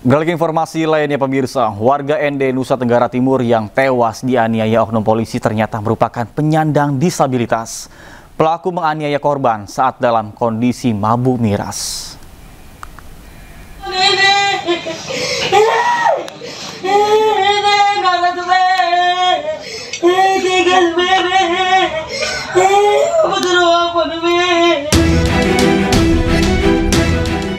Beralih informasi lainnya pemirsa, warga ND Nusa Tenggara Timur yang tewas dianiaya oknum polisi ternyata merupakan penyandang disabilitas. Pelaku menganiaya korban saat dalam kondisi mabuk miras.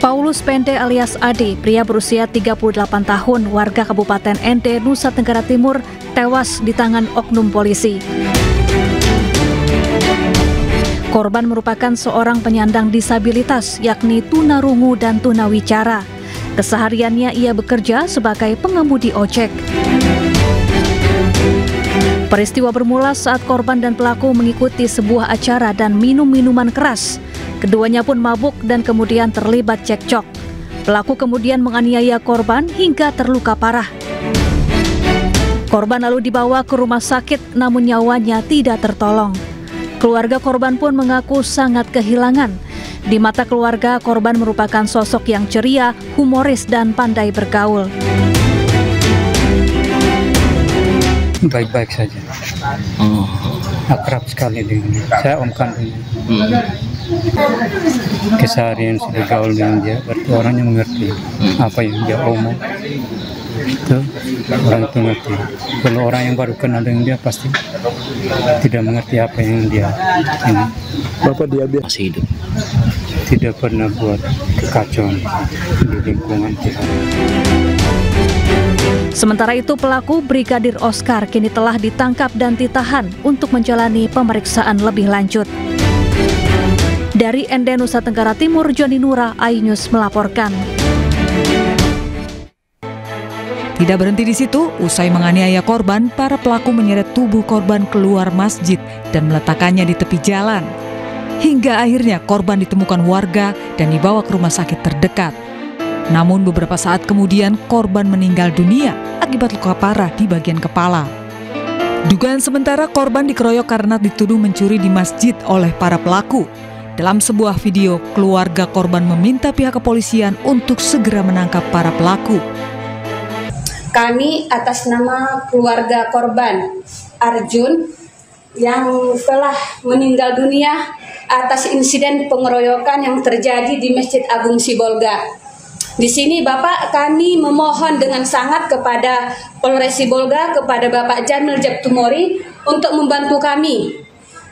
Paulus Pende alias Adi, pria berusia 38 tahun, warga Kabupaten ND, Nusa Tenggara Timur, tewas di tangan oknum polisi. Korban merupakan seorang penyandang disabilitas, yakni tunarungu dan tunawicara. Kesehariannya ia bekerja sebagai pengemudi ojek. Peristiwa bermula saat korban dan pelaku mengikuti sebuah acara dan minum minuman keras. Keduanya pun mabuk dan kemudian terlibat cekcok. Pelaku kemudian menganiaya korban hingga terluka parah. Korban lalu dibawa ke rumah sakit namun nyawanya tidak tertolong. Keluarga korban pun mengaku sangat kehilangan. Di mata keluarga, korban merupakan sosok yang ceria, humoris, dan pandai bergaul. Baik-baik saja. Akrab sekali dengan dia. Saya om kandungnya. Keseharian sudah gaul dengan dia, berarti orangnya mengerti apa yang dia omong. Itu orang itu ngerti. Kalau orang yang baru kenal dengan dia pasti tidak mengerti apa yang dia ini. Bapak dia masih hidup. Tidak pernah buat kekacauan di lingkungan kita. Sementara itu, pelaku Brigadir Oscar kini telah ditangkap dan ditahan untuk menjalani pemeriksaan lebih lanjut. Dari ND Nusa Tenggara Timur, Joni Nura, iNews melaporkan. Tidak berhenti di situ, usai menganiaya korban, para pelaku menyeret tubuh korban keluar masjid dan meletakkannya di tepi jalan. Hingga akhirnya korban ditemukan warga dan dibawa ke rumah sakit terdekat. Namun beberapa saat kemudian korban meninggal dunia akibat luka parah di bagian kepala. Dugaan sementara korban dikeroyok karena dituduh mencuri di masjid oleh para pelaku. Dalam sebuah video, keluarga korban meminta pihak kepolisian untuk segera menangkap para pelaku. Kami atas nama keluarga korban Arjun yang telah meninggal dunia atas insiden pengeroyokan yang terjadi di Masjid Agung Sibolga. Di sini Bapak, kami memohon dengan sangat kepada Polres Sibolga, kepada Bapak Jamil Jabtumori untuk membantu kami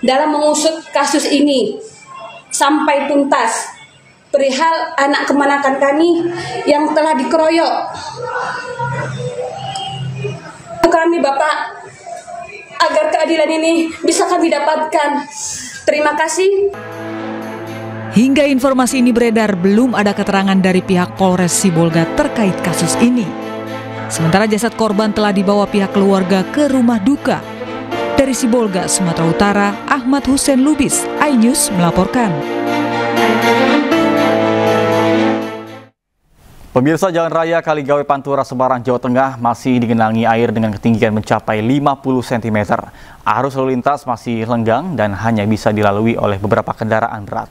dalam mengusut kasus ini sampai tuntas perihal anak keponakan kami yang telah dikeroyok. Kami Bapak, agar keadilan ini bisa kami dapatkan. Terima kasih. Hingga informasi ini beredar, belum ada keterangan dari pihak Polres Sibolga terkait kasus ini. Sementara jasad korban telah dibawa pihak keluarga ke rumah duka. Dari Sibolga, Sumatera Utara, Ahmad Hussein Lubis, iNews melaporkan. Pemirsa, Jalan Raya Kaligawe Pantura Semarang, Jawa Tengah masih digenangi air dengan ketinggian mencapai 50 cm. Arus lalu lintas masih lenggang dan hanya bisa dilalui oleh beberapa kendaraan berat.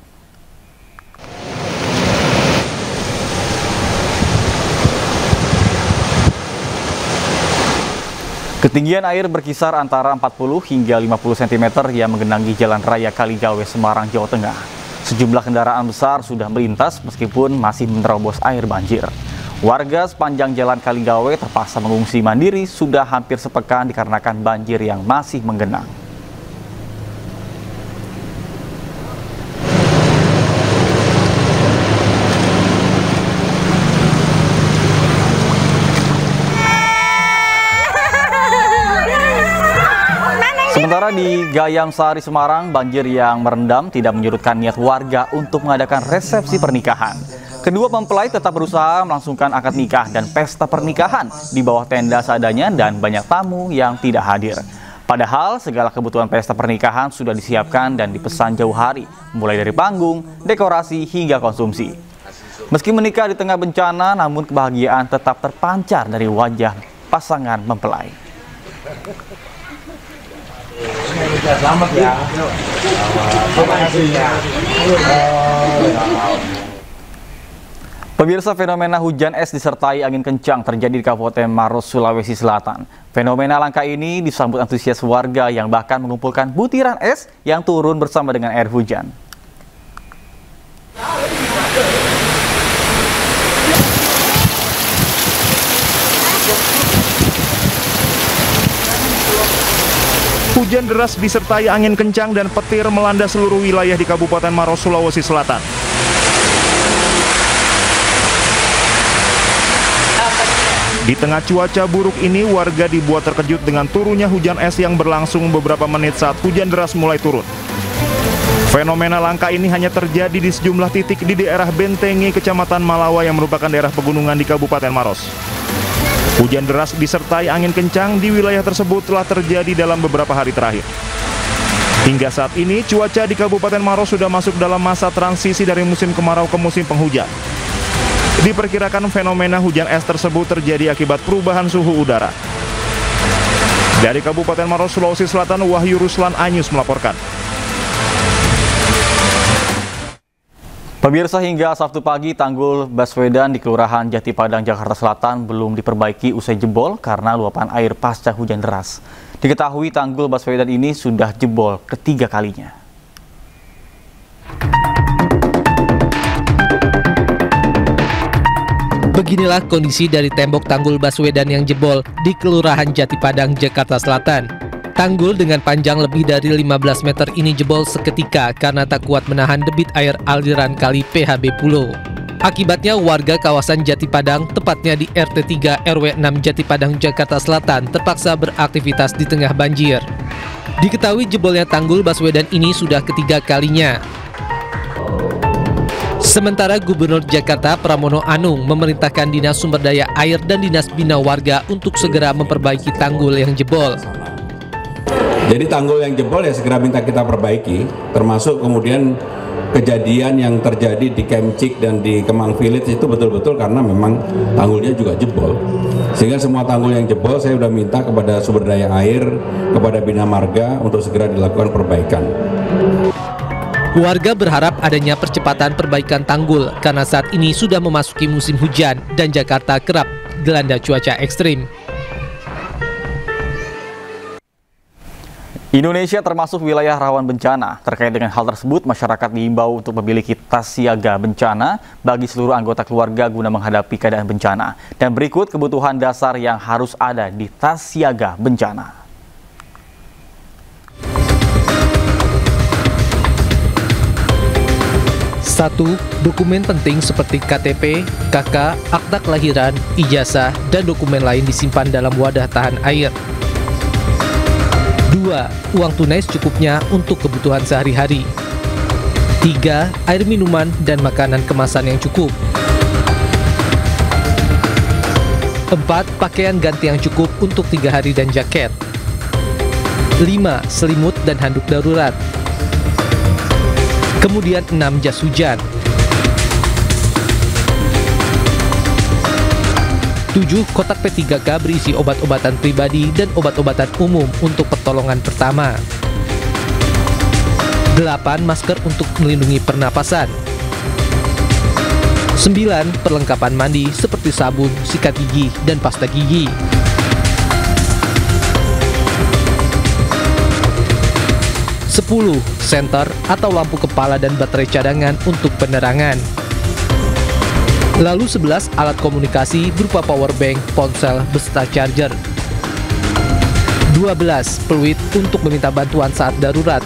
Ketinggian air berkisar antara 40 hingga 50 cm yang menggenangi Jalan Raya Kaligawe Semarang, Jawa Tengah. Sejumlah kendaraan besar sudah melintas meskipun masih menerobos air banjir. Warga sepanjang Jalan Kaligawe terpaksa mengungsi mandiri sudah hampir sepekan dikarenakan banjir yang masih menggenang. Sementara di Gayam Sari, Semarang, banjir yang merendam tidak menyurutkan niat warga untuk mengadakan resepsi pernikahan. Kedua mempelai tetap berusaha melangsungkan akad nikah dan pesta pernikahan di bawah tenda seadanya dan banyak tamu yang tidak hadir. Padahal segala kebutuhan pesta pernikahan sudah disiapkan dan dipesan jauh hari, mulai dari panggung, dekorasi, hingga konsumsi. Meski menikah di tengah bencana, namun kebahagiaan tetap terpancar dari wajah pasangan mempelai. Selamat ya. Terima kasih ya. Pemirsa, fenomena hujan es disertai angin kencang terjadi di Kabupaten Maros, Sulawesi Selatan. Fenomena langka ini disambut antusias warga yang bahkan mengumpulkan butiran es yang turun bersama dengan air hujan. Hujan deras disertai angin kencang dan petir melanda seluruh wilayah di Kabupaten Maros, Sulawesi Selatan. Di tengah cuaca buruk ini, warga dibuat terkejut dengan turunnya hujan es yang berlangsung beberapa menit saat hujan deras mulai turun. Fenomena langka ini hanya terjadi di sejumlah titik di daerah Bentengi, Kecamatan Malawa yang merupakan daerah pegunungan di Kabupaten Maros. Hujan deras disertai angin kencang di wilayah tersebut telah terjadi dalam beberapa hari terakhir. Hingga saat ini, cuaca di Kabupaten Maros sudah masuk dalam masa transisi dari musim kemarau ke musim penghujan. Diperkirakan fenomena hujan es tersebut terjadi akibat perubahan suhu udara. Dari Kabupaten Maros, Sulawesi Selatan, Wahyu Ruslan Anyus melaporkan. Pemirsa, hingga Sabtu pagi Tanggul Baswedan di Kelurahan Jati Padang, Jakarta Selatan belum diperbaiki usai jebol karena luapan air pasca hujan deras. Diketahui Tanggul Baswedan ini sudah jebol ketiga kalinya. Beginilah kondisi dari tembok Tanggul Baswedan yang jebol di Kelurahan Jati Padang, Jakarta Selatan. Tanggul dengan panjang lebih dari 15 meter ini jebol seketika karena tak kuat menahan debit air aliran kali PHB Pulo. Akibatnya warga kawasan Jati Padang, tepatnya di RT 3 RW 6 Jati Padang, Jakarta Selatan, terpaksa beraktivitas di tengah banjir. Diketahui jebolnya Tanggul Baswedan ini sudah ketiga kalinya. Sementara Gubernur Jakarta Pramono Anung memerintahkan Dinas Sumber Daya Air dan Dinas Bina Warga untuk segera memperbaiki tanggul yang jebol. Jadi tanggul yang jebol ya segera minta kita perbaiki, termasuk kemudian kejadian yang terjadi di Kemcik dan di Kemang Village itu betul-betul karena memang tanggulnya juga jebol. Sehingga semua tanggul yang jebol saya sudah minta kepada Sumber Daya Air, kepada Bina Marga untuk segera dilakukan perbaikan. Warga berharap adanya percepatan perbaikan tanggul karena saat ini sudah memasuki musim hujan dan Jakarta kerap dilanda cuaca ekstrim. Indonesia termasuk wilayah rawan bencana. Terkait dengan hal tersebut, masyarakat diimbau untuk memiliki tas siaga bencana bagi seluruh anggota keluarga guna menghadapi keadaan bencana. Dan berikut kebutuhan dasar yang harus ada di tas siaga bencana. 1. Dokumen penting seperti KTP, KK, akta kelahiran, ijazah, dan dokumen lain disimpan dalam wadah tahan air. 2. Uang tunai secukupnya untuk kebutuhan sehari-hari. 3. Air minuman dan makanan kemasan yang cukup. 4. Pakaian ganti yang cukup untuk 3 hari dan jaket. 5. Selimut dan handuk darurat. Kemudian 6. Jas hujan. 7. Kotak P3K berisi obat-obatan pribadi dan obat-obatan umum untuk pertolongan pertama. 8. Masker untuk melindungi pernapasan. 9. Perlengkapan mandi seperti sabun, sikat gigi, dan pasta gigi. 10. Senter atau lampu kepala dan baterai cadangan untuk penerangan. Lalu 11. Alat komunikasi berupa power bank, ponsel, beserta charger. 12. Peluit untuk meminta bantuan saat darurat.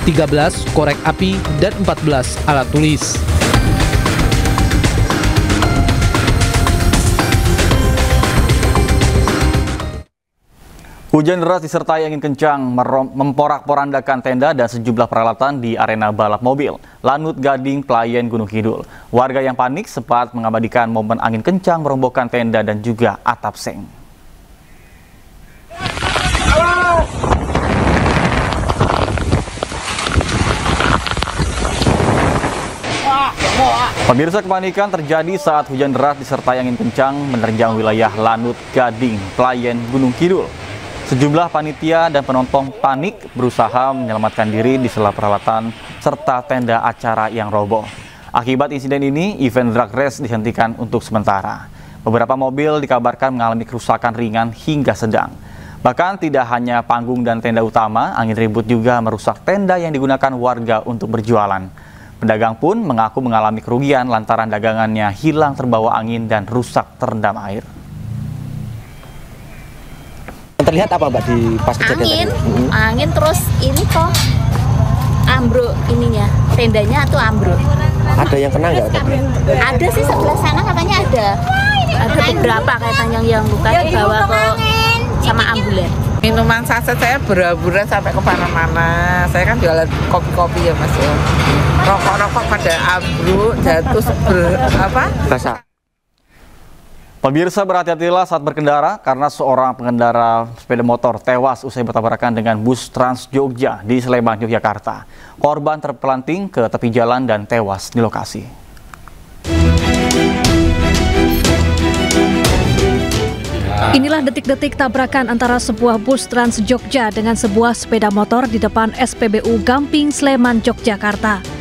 13. Korek api dan 14. Alat tulis. Hujan deras disertai angin kencang memporak-porandakan tenda dan sejumlah peralatan di arena balap mobil Lanut Gading, Playen, Gunung Kidul. Warga yang panik sempat mengabadikan momen angin kencang merobohkan tenda dan juga atap seng. Pemirsa, kepanikan terjadi saat hujan deras disertai angin kencang menerjang wilayah Lanut Gading, Playen, Gunung Kidul. Sejumlah panitia dan penonton panik berusaha menyelamatkan diri di sela peralatan serta tenda acara yang roboh. Akibat insiden ini, event drag race dihentikan untuk sementara. Beberapa mobil dikabarkan mengalami kerusakan ringan hingga sedang. Bahkan tidak hanya panggung dan tenda utama, angin ribut juga merusak tenda yang digunakan warga untuk berjualan. Pedagang pun mengaku mengalami kerugian lantaran dagangannya hilang terbawa angin dan rusak terendam air. Terlihat apa Mbak di pas kejadian? Angin terus ini kok ambruk ininya, tendanya tuh ambruk. Ada yang kena nggak? Ada sih sebelah sana katanya ada beberapa katanya yang luka dibawa ke sama ambulan. Minuman saset saya berhamburan sampai ke mana-mana. Saya kan jualan kopi-kopi ya Mas ya. Rokok-rokok pada ambruk, jatuh Basah. Pemirsa, berhati-hatilah saat berkendara karena seorang pengendara sepeda motor tewas usai bertabrakan dengan bus Trans Jogja di Sleman, Yogyakarta. Korban terpelanting ke tepi jalan dan tewas di lokasi. Inilah detik-detik tabrakan antara sebuah bus Trans Jogja dengan sebuah sepeda motor di depan SPBU Gamping, Sleman, Yogyakarta.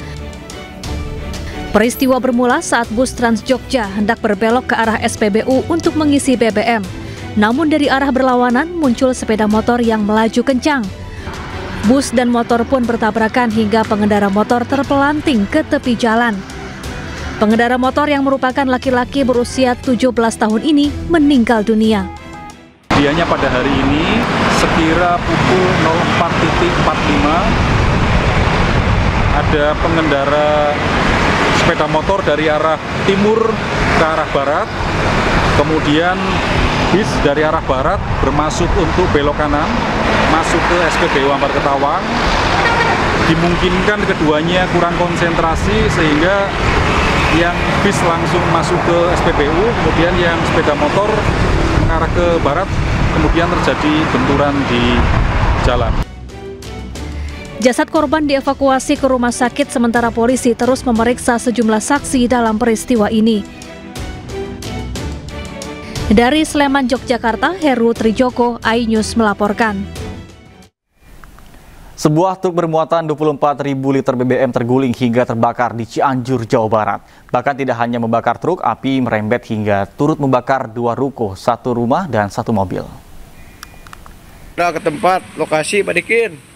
Peristiwa bermula saat bus Trans Jogja hendak berbelok ke arah SPBU untuk mengisi BBM. Namun dari arah berlawanan muncul sepeda motor yang melaju kencang. Bus dan motor pun bertabrakan hingga pengendara motor terpelanting ke tepi jalan. Pengendara motor yang merupakan laki-laki berusia 17 tahun ini meninggal dunia. Dianya pada hari ini sekira pukul 04.45 ada pengendara sepeda motor dari arah timur ke arah barat, kemudian bis dari arah barat bermasuk untuk belok kanan, masuk ke SPBU Ampar Ketawang. Dimungkinkan keduanya kurang konsentrasi sehingga yang bis langsung masuk ke SPBU, kemudian yang sepeda motor mengarah ke barat, kemudian terjadi benturan di jalan. Jasad korban dievakuasi ke rumah sakit sementara polisi terus memeriksa sejumlah saksi dalam peristiwa ini. Dari Sleman, Yogyakarta, Heru Trijoko, iNews melaporkan. Sebuah truk bermuatan 24.000 liter BBM terguling hingga terbakar di Cianjur, Jawa Barat. Bahkan tidak hanya membakar truk, api merembet hingga turut membakar 2 ruko, 1 rumah dan 1 mobil. Udah ke tempat lokasi Pak Dikin.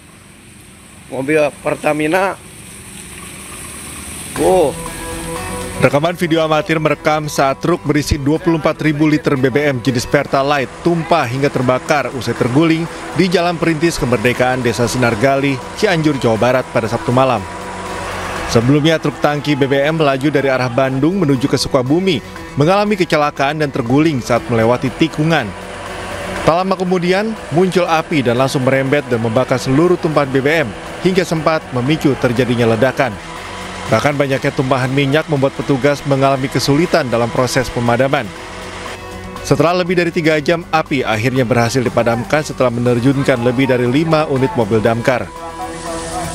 Mobil Pertamina. Rekaman video amatir merekam saat truk berisi 24.000 liter BBM jenis Pertalite tumpah hingga terbakar usai terguling di Jalan Perintis Kemerdekaan Desa Sinargali, Cianjur, Jawa Barat pada Sabtu malam. Sebelumnya truk tangki BBM melaju dari arah Bandung menuju ke Sukabumi, mengalami kecelakaan dan terguling saat melewati tikungan. Tak lama kemudian muncul api dan langsung merembet dan membakar seluruh tumpahan BBM hingga sempat memicu terjadinya ledakan. Bahkan banyaknya tumpahan minyak membuat petugas mengalami kesulitan dalam proses pemadaman. Setelah lebih dari 3 jam, api akhirnya berhasil dipadamkan setelah menerjunkan lebih dari 5 unit mobil damkar.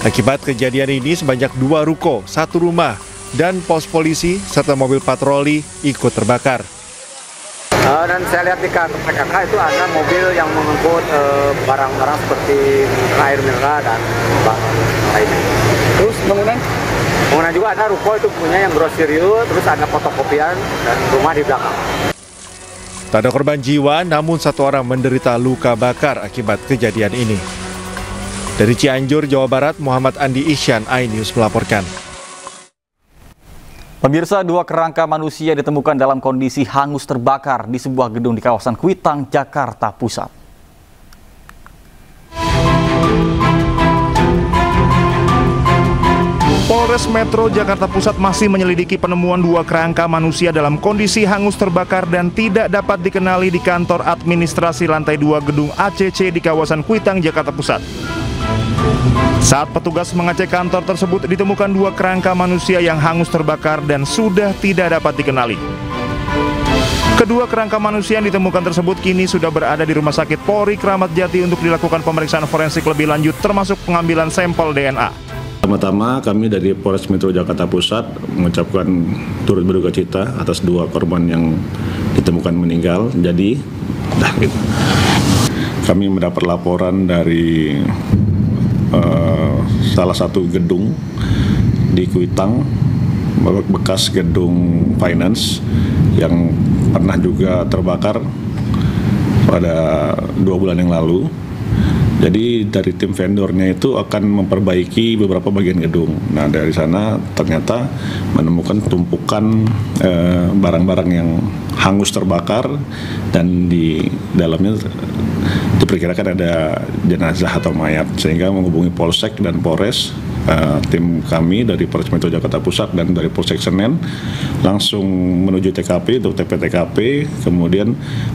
Akibat kejadian ini sebanyak 2 ruko, 1 rumah, dan pos polisi serta mobil patroli ikut terbakar. Dan saya lihat di kantor PKK itu ada mobil yang mengangkut barang-barang seperti air mineral dan lainnya. Terus bangunan juga ada ruko itu punya yang grosiriu, terus ada fotokopian dan rumah di belakang. Tak ada korban jiwa, namun 1 orang menderita luka bakar akibat kejadian ini. Dari Cianjur, Jawa Barat, Muhammad Andi Isyan, iNews melaporkan. Pemirsa, 2 kerangka manusia ditemukan dalam kondisi hangus terbakar di sebuah gedung di kawasan Kuitang, Jakarta Pusat. Polres Metro Jakarta Pusat masih menyelidiki penemuan 2 kerangka manusia dalam kondisi hangus terbakar dan tidak dapat dikenali di kantor administrasi lantai 2 gedung ACC di kawasan Kuitang, Jakarta Pusat. Saat petugas mengecek kantor tersebut, ditemukan 2 kerangka manusia yang hangus terbakar dan sudah tidak dapat dikenali. Kedua kerangka manusia yang ditemukan tersebut kini sudah berada di Rumah Sakit Polri Kramat Jati untuk dilakukan pemeriksaan forensik lebih lanjut, termasuk pengambilan sampel DNA. Pertama-tama kami dari Polres Metro Jakarta Pusat mengucapkan turut berduka cita atas 2 korban yang ditemukan meninggal. Jadi, kami mendapat laporan dari salah satu gedung di Kuitang, bekas gedung finance yang pernah juga terbakar pada 2 bulan yang lalu. Jadi dari tim vendornya itu akan memperbaiki beberapa bagian gedung. Nah, dari sana ternyata menemukan tumpukan barang-barang yang hangus terbakar, dan di dalamnya diperkirakan ada jenazah atau mayat, sehingga menghubungi Polsek dan Polres. Tim kami dari Polres Metro Jakarta Pusat dan dari Polsek Senen langsung menuju TKP untuk TP-TKP, kemudian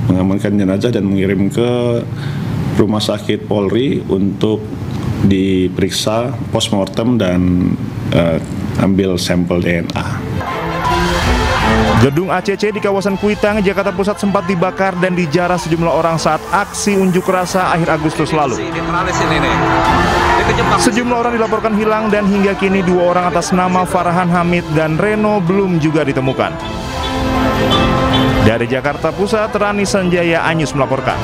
mengamankan jenazah dan mengirim ke Rumah Sakit Polri untuk diperiksa postmortem dan ambil sampel DNA. Gedung ACC di kawasan Kuitang, Jakarta Pusat sempat dibakar dan dijarah sejumlah orang saat aksi unjuk rasa akhir Agustus lalu. Sejumlah orang dilaporkan hilang dan hingga kini 2 orang atas nama Farhan Hamid dan Reno belum juga ditemukan. Dari Jakarta Pusat, Rani Sanjaya Anyus melaporkan.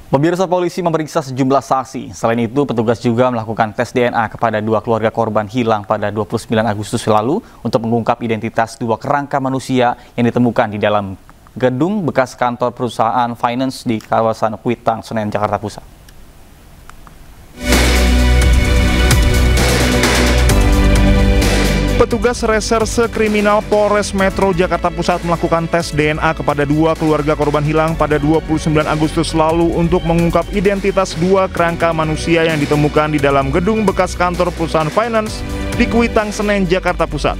Pemirsa, polisi memeriksa sejumlah saksi. Selain itu, petugas juga melakukan tes DNA kepada 2 keluarga korban hilang pada 29 Agustus lalu untuk mengungkap identitas 2 kerangka manusia yang ditemukan di dalam gedung bekas kantor perusahaan finance di kawasan Kuitang, Senen, Jakarta Pusat. Petugas Reserse Kriminal Polres Metro Jakarta Pusat melakukan tes DNA kepada 2 keluarga korban hilang pada 29 Agustus lalu untuk mengungkap identitas 2 kerangka manusia yang ditemukan di dalam gedung bekas kantor perusahaan finance di Kuitang, Senen, Jakarta Pusat.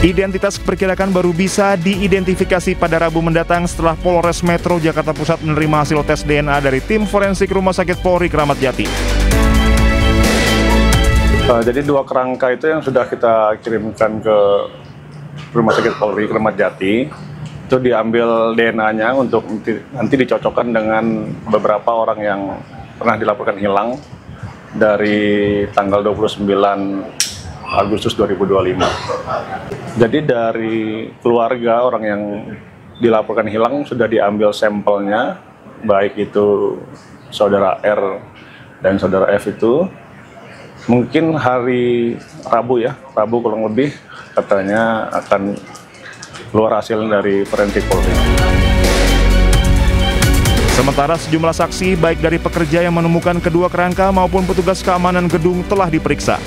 Identitas diperkirakan baru bisa diidentifikasi pada Rabu mendatang setelah Polres Metro Jakarta Pusat menerima hasil tes DNA dari tim forensik Rumah Sakit Polri Kramat Jati. Jadi 2 kerangka itu yang sudah kita kirimkan ke Rumah Sakit Polri Kramat Jati, itu diambil DNA-nya untuk nanti dicocokkan dengan beberapa orang yang pernah dilaporkan hilang dari tanggal 29 Agustus 2025. Jadi dari keluarga orang yang dilaporkan hilang sudah diambil sampelnya, baik itu saudara R dan saudara F itu. Mungkin hari Rabu ya, Rabu kurang lebih katanya akan keluar hasil dari forensik Polri. Sementara sejumlah saksi baik dari pekerja yang menemukan kedua kerangka maupun petugas keamanan gedung telah diperiksa.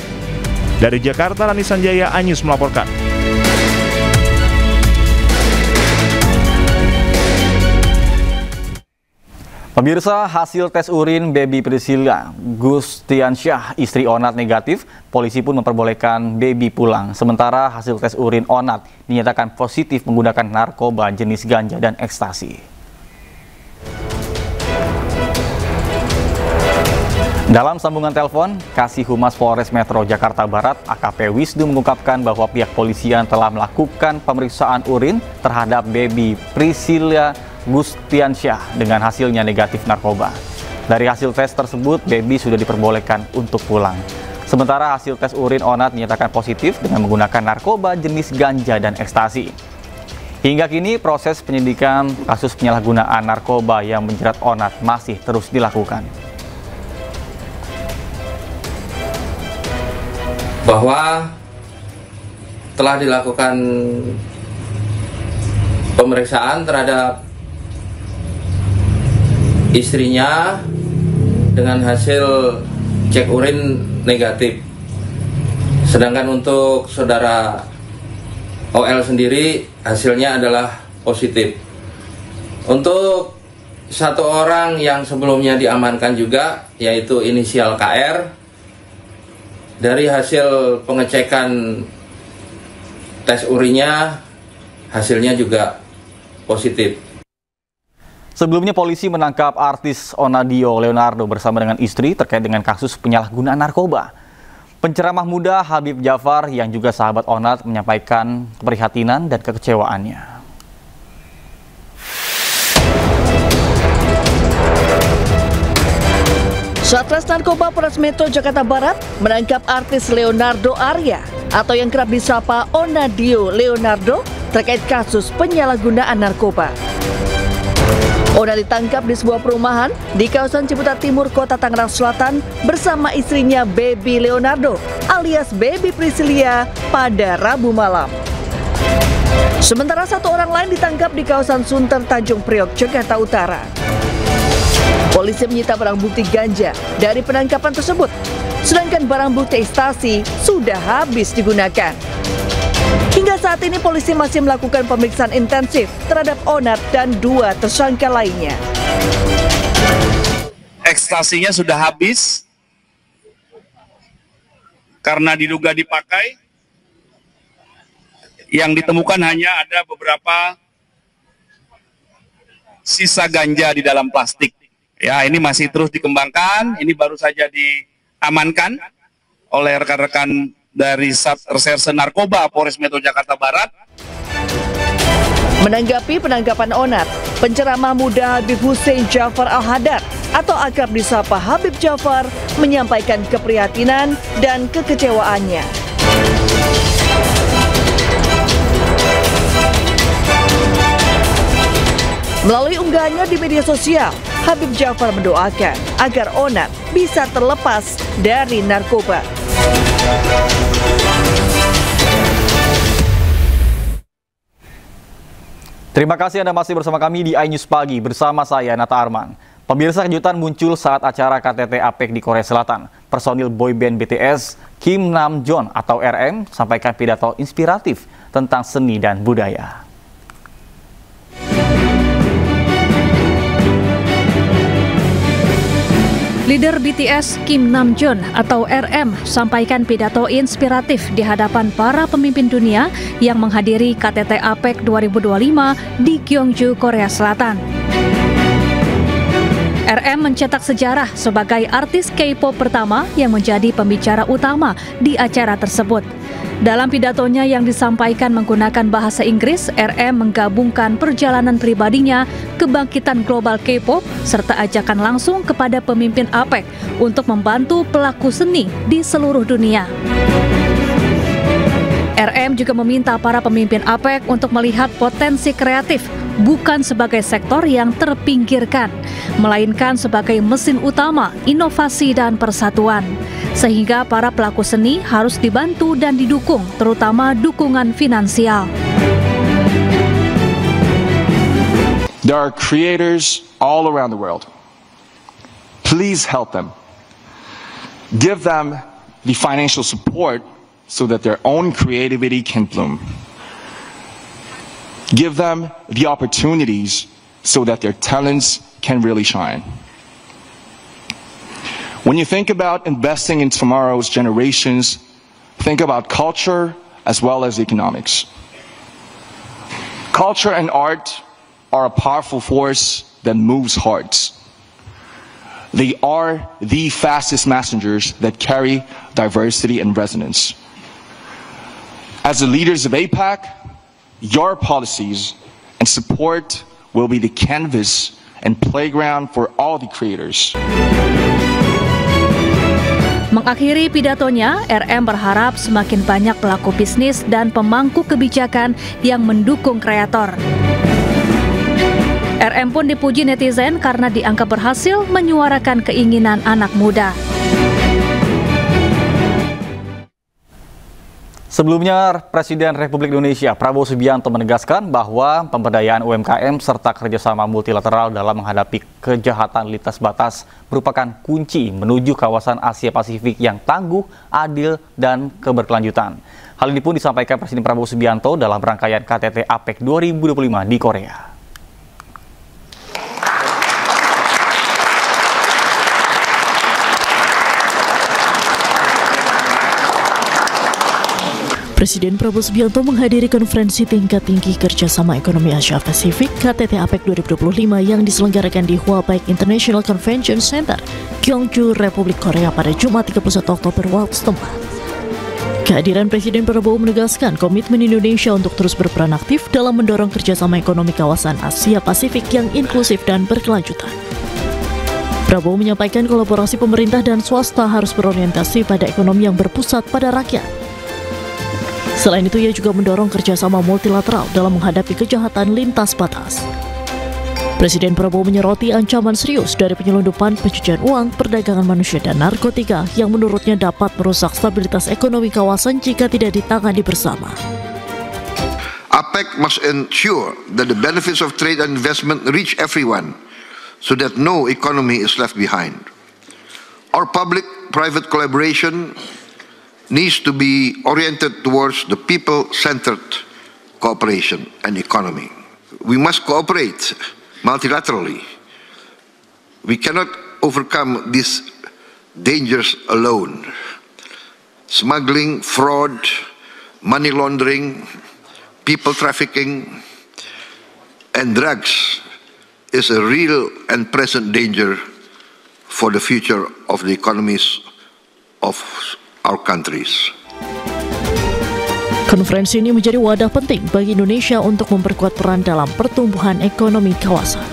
Dari Jakarta, Rani Sanjaya Anyus melaporkan. Pemirsa, hasil tes urin baby Priscilla Gustiansyah, istri Onat, negatif. Polisi pun memperbolehkan baby pulang. Sementara hasil tes urin Onat dinyatakan positif menggunakan narkoba jenis ganja dan ekstasi. Dalam sambungan telepon, Kasih Humas Polres Metro Jakarta Barat, AKP Wisnu, mengungkapkan bahwa pihak polisian telah melakukan pemeriksaan urin terhadap baby Priscilla Gustiansyah dengan hasilnya negatif narkoba. Dari hasil tes tersebut, baby sudah diperbolehkan untuk pulang. Sementara hasil tes urin Onat dinyatakan positif dengan menggunakan narkoba jenis ganja dan ekstasi. Hingga kini proses penyidikan kasus penyalahgunaan narkoba yang menjerat Onat masih terus dilakukan. Bahwa telah dilakukan pemeriksaan terhadap istrinya dengan hasil cek urin negatif. Sedangkan untuk saudara OL sendiri hasilnya adalah positif. Untuk 1 orang yang sebelumnya diamankan juga, yaitu inisial KR, dari hasil pengecekan tes urinnya hasilnya juga positif. Sebelumnya polisi menangkap artis Onadio Leonardo bersama dengan istri terkait dengan kasus penyalahgunaan narkoba. Penceramah muda Habib Jafar yang juga sahabat Onat menyampaikan keprihatinan dan kekecewaannya. Satres Narkoba Polres Metro Jakarta Barat menangkap artis Leonardo Arya atau yang kerap disapa Onadio Leonardo terkait kasus penyalahgunaan narkoba. Ona ditangkap di sebuah perumahan di kawasan Ciputat Timur, Kota Tangerang Selatan bersama istrinya Baby Leonardo alias Baby Priscilia pada Rabu malam. Sementara satu orang lain ditangkap di kawasan Sunter, Tanjung Priok, Jakarta Utara. Polisi menyita barang bukti ganja dari penangkapan tersebut, sedangkan barang bukti ekstasi sudah habis digunakan. Hingga saat ini polisi masih melakukan pemeriksaan intensif terhadap Onar dan 2 tersangka lainnya. Ekstasinya sudah habis karena diduga dipakai. Yang ditemukan hanya ada beberapa sisa ganja di dalam plastik. Ya, ini masih terus dikembangkan. Ini baru saja diamankan oleh rekan-rekan dari Reserse Narkoba Polres Metro Jakarta Barat. Menanggapi penangkapan Onar, penceramah muda Habib Hussein Jafar Al-Hadar atau akrab disapa Habib Jafar menyampaikan keprihatinan dan kekecewaannya. Melalui unggahannya di media sosial, Habib Jafar mendoakan agar Onar bisa terlepas dari narkoba. Terima kasih Anda masih bersama kami di iNews Pagi bersama saya Nata Arman. Pemirsa, kejutan muncul saat acara KTT APEC di Korea Selatan. Personil boyband BTS Kim Namjoon atau RM sampaikan pidato inspiratif tentang seni dan budaya. Leader BTS Kim Namjoon atau RM sampaikan pidato inspiratif di hadapan para pemimpin dunia yang menghadiri KTT APEC 2025 di Gyeongju, Korea Selatan. RM mencetak sejarah sebagai artis K-pop pertama yang menjadi pembicara utama di acara tersebut. Dalam pidatonya yang disampaikan menggunakan bahasa Inggris, RM menggabungkan perjalanan pribadinya, kebangkitan global K-pop, serta ajakan langsung kepada pemimpin APEC untuk membantu pelaku seni di seluruh dunia. RM juga meminta para pemimpin APEC untuk melihat potensi kreatif bukan sebagai sektor yang terpinggirkan, melainkan sebagai mesin utama inovasi dan persatuan. Sehingga para pelaku seni harus dibantu dan didukung, terutama dukungan finansial. There are creators all around the world. Please help them. Give them the financial support so that their own creativity can bloom. Give them the opportunities so that their talents can really shine. When you think about investing in tomorrow's generations, think about culture as well as economics. Culture and art are a powerful force that moves hearts. They are the fastest messengers that carry diversity and resonance. As the leaders of APAC, your policies and support will be the canvas and playground for all the creators. Mengakhiri pidatonya, RM berharap semakin banyak pelaku bisnis dan pemangku kebijakan yang mendukung kreator. RM pun dipuji netizen karena dianggap berhasil menyuarakan keinginan anak muda. Sebelumnya, Presiden Republik Indonesia Prabowo Subianto menegaskan bahwa pemberdayaan UMKM serta kerjasama multilateral dalam menghadapi kejahatan lintas batas merupakan kunci menuju kawasan Asia Pasifik yang tangguh, adil, dan keberkelanjutan. Hal ini pun disampaikan Presiden Prabowo Subianto dalam rangkaian KTT APEC 2025 di Korea. Presiden Prabowo Subianto menghadiri konferensi tingkat tinggi kerjasama ekonomi Asia Pasifik KTT APEC 2025 yang diselenggarakan di Hwapek International Convention Center, Gyeongju, Republik Korea pada Jumat 31 Oktober waktu setempat. Kehadiran Presiden Prabowo menegaskan komitmen Indonesia untuk terus berperan aktif dalam mendorong kerjasama ekonomi kawasan Asia Pasifik yang inklusif dan berkelanjutan. Prabowo menyampaikan kolaborasi pemerintah dan swasta harus berorientasi pada ekonomi yang berpusat pada rakyat. Selain itu, ia juga mendorong kerjasama multilateral dalam menghadapi kejahatan lintas batas. Presiden Prabowo menyoroti ancaman serius dari penyelundupan, pencucian uang, perdagangan manusia, dan narkotika yang menurutnya dapat merusak stabilitas ekonomi kawasan jika tidak ditangani bersama. APEC must ensure that the benefits of trade and investment reach everyone so that no economy is left behind. Our public-private collaboration needs to be oriented towards the people-centered cooperation and economy. We must cooperate multilaterally. We cannot overcome these dangers alone. Smuggling, fraud, money laundering, people trafficking, and drugs is a real and present danger for the future of the economies of our countries. Konferensi ini menjadi wadah penting bagi Indonesia untuk memperkuat peran dalam pertumbuhan ekonomi kawasan.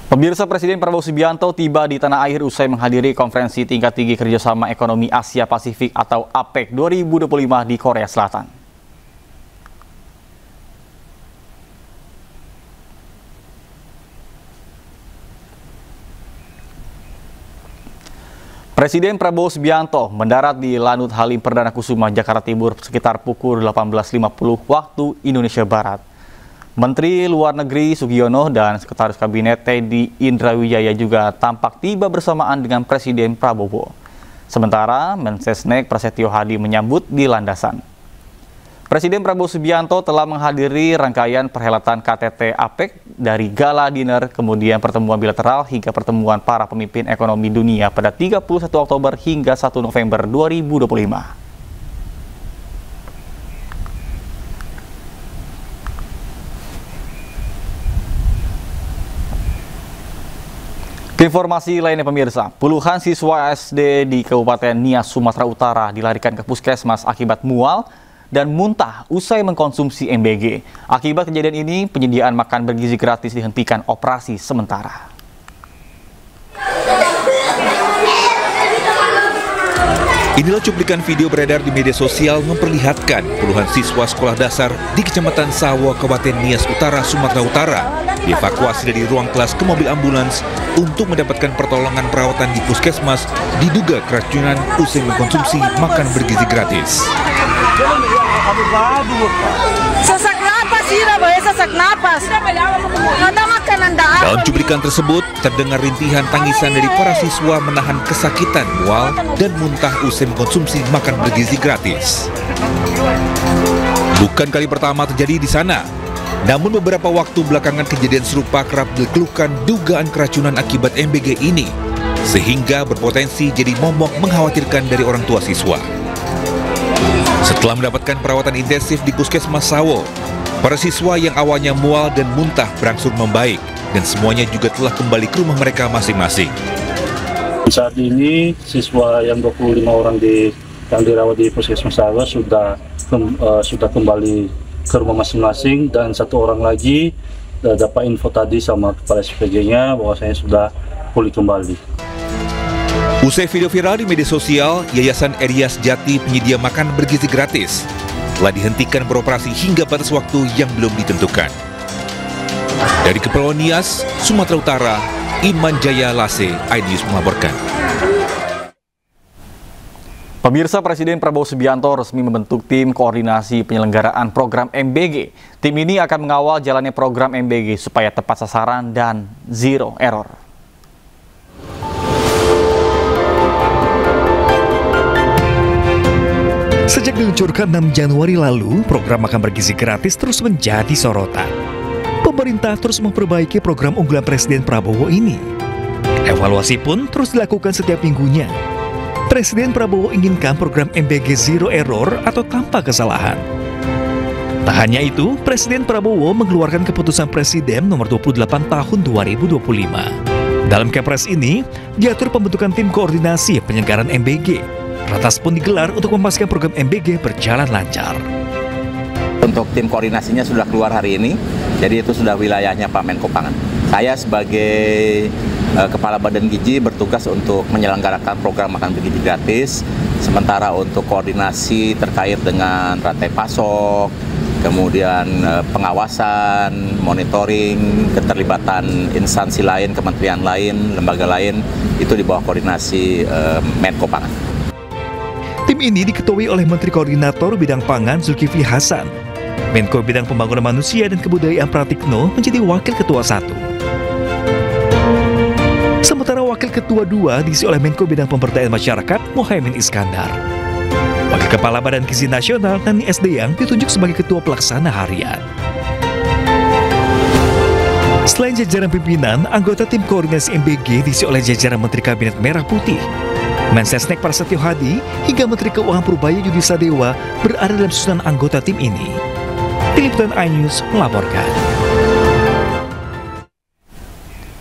Pemirsa, Presiden Prabowo Subianto tiba di tanah air usai menghadiri konferensi tingkat tinggi kerjasama ekonomi Asia Pasifik atau APEC 2025 di Korea Selatan. Presiden Prabowo Subianto mendarat di Lanut Halim Perdana Kusuma, Jakarta Timur sekitar pukul 18.50 waktu Indonesia Barat. Menteri Luar Negeri Sugiono dan Sekretaris Kabinet Teddy Indrawijaya juga tampak tiba bersamaan dengan Presiden Prabowo. Sementara Mensesnek Prasetyo Hadi menyambut di landasan. Presiden Prabowo Subianto telah menghadiri rangkaian perhelatan KTT APEC dari gala dinner, kemudian pertemuan bilateral hingga pertemuan para pemimpin ekonomi dunia pada 31 Oktober hingga 1 November 2025. Informasi lainnya pemirsa, puluhan siswa SD di Kabupaten Nias, Sumatera Utara dilarikan ke puskesmas akibat mual dan muntah usai mengkonsumsi MBG. Akibat kejadian ini, penyediaan makan bergizi gratis dihentikan operasi sementara. Inilah cuplikan video beredar di media sosial memperlihatkan puluhan siswa sekolah dasar di Kecamatan Sawo, Kabupaten Nias Utara, Sumatera Utara dievakuasi dari ruang kelas ke mobil ambulans untuk mendapatkan pertolongan perawatan di puskesmas diduga keracunan usai mengkonsumsi makan bergizi gratis. Sesak napas, sesak napas. Ada makanan dah. Dalam cuplikan tersebut terdengar rintihan tangisan dari para siswa menahan kesakitan, mual dan muntah usai mengkonsumsi makan bergizi gratis. Bukan kali pertama terjadi di sana. Namun beberapa waktu belakangan kejadian serupa kerap dikeluhkan dugaan keracunan akibat MBG ini, sehingga berpotensi jadi momok mengkhawatirkan dari orang tua siswa. Setelah mendapatkan perawatan intensif di Puskesmas Sawo, para siswa yang awalnya mual dan muntah berangsur membaik dan semuanya juga telah kembali ke rumah mereka masing-masing. Saat ini siswa yang 25 orang yang dirawat di Puskesmas Sawo sudah kembali ke rumah masing-masing, dan satu orang lagi dapat info tadi sama kepala SPG-nya bahwasanya sudah pulih kembali. Usai video viral di media sosial, Yayasan Erias Jati penyedia makan bergizi gratis telah dihentikan beroperasi hingga batas waktu yang belum ditentukan. Dari Kepulauan Nias, Sumatera Utara, Iman Jaya Lase, iNews melaporkan. Pemirsa, Presiden Prabowo Subianto resmi membentuk tim koordinasi penyelenggaraan program MBG. Tim ini akan mengawal jalannya program MBG supaya tepat sasaran dan zero error. Sejak diluncurkan 6 Januari lalu, program makan bergizi gratis terus menjadi sorotan. Pemerintah terus memperbaiki program unggulan Presiden Prabowo ini. Evaluasi pun terus dilakukan setiap minggunya. Presiden Prabowo inginkan program MBG Zero Error atau tanpa kesalahan. Tak hanya itu, Presiden Prabowo mengeluarkan keputusan Presiden nomor 28 tahun 2025. Dalam Kepres ini, diatur pembentukan tim koordinasi penyelenggaraan MBG. Ratas pun digelar untuk memastikan program MBG berjalan lancar. Untuk tim koordinasinya sudah keluar hari ini, jadi itu sudah wilayahnya Pak Menko Pangan. Saya sebagai Kepala Badan Gizi bertugas untuk menyelenggarakan program makan bergizi gratis, sementara untuk koordinasi terkait dengan rantai pasok, kemudian pengawasan, monitoring, keterlibatan instansi lain, kementerian lain, lembaga lain, itu di bawah koordinasi Menko Pangan. Tim ini diketuai oleh Menteri Koordinator Bidang Pangan Zulkifli Hasan. Menko Bidang Pembangunan Manusia dan Kebudayaan Pratikno menjadi Wakil Ketua 1. Sementara Wakil Ketua 2 diisi oleh Menko Bidang Pemberdayaan Masyarakat Muhaimin Iskandar. Wakil Kepala Badan Gizi Nasional Nani Esdeyang ditunjuk sebagai Ketua Pelaksana Harian. Selain jajaran pimpinan, anggota tim koordinasi MBG diisi oleh jajaran Menteri Kabinet Merah Putih, Mensesnek Prasetyo Hadi, hingga Menteri Keuangan Purbaya Yudi Sadewa berada dalam susunan anggota tim ini. Tim Liputan iNews melaporkan.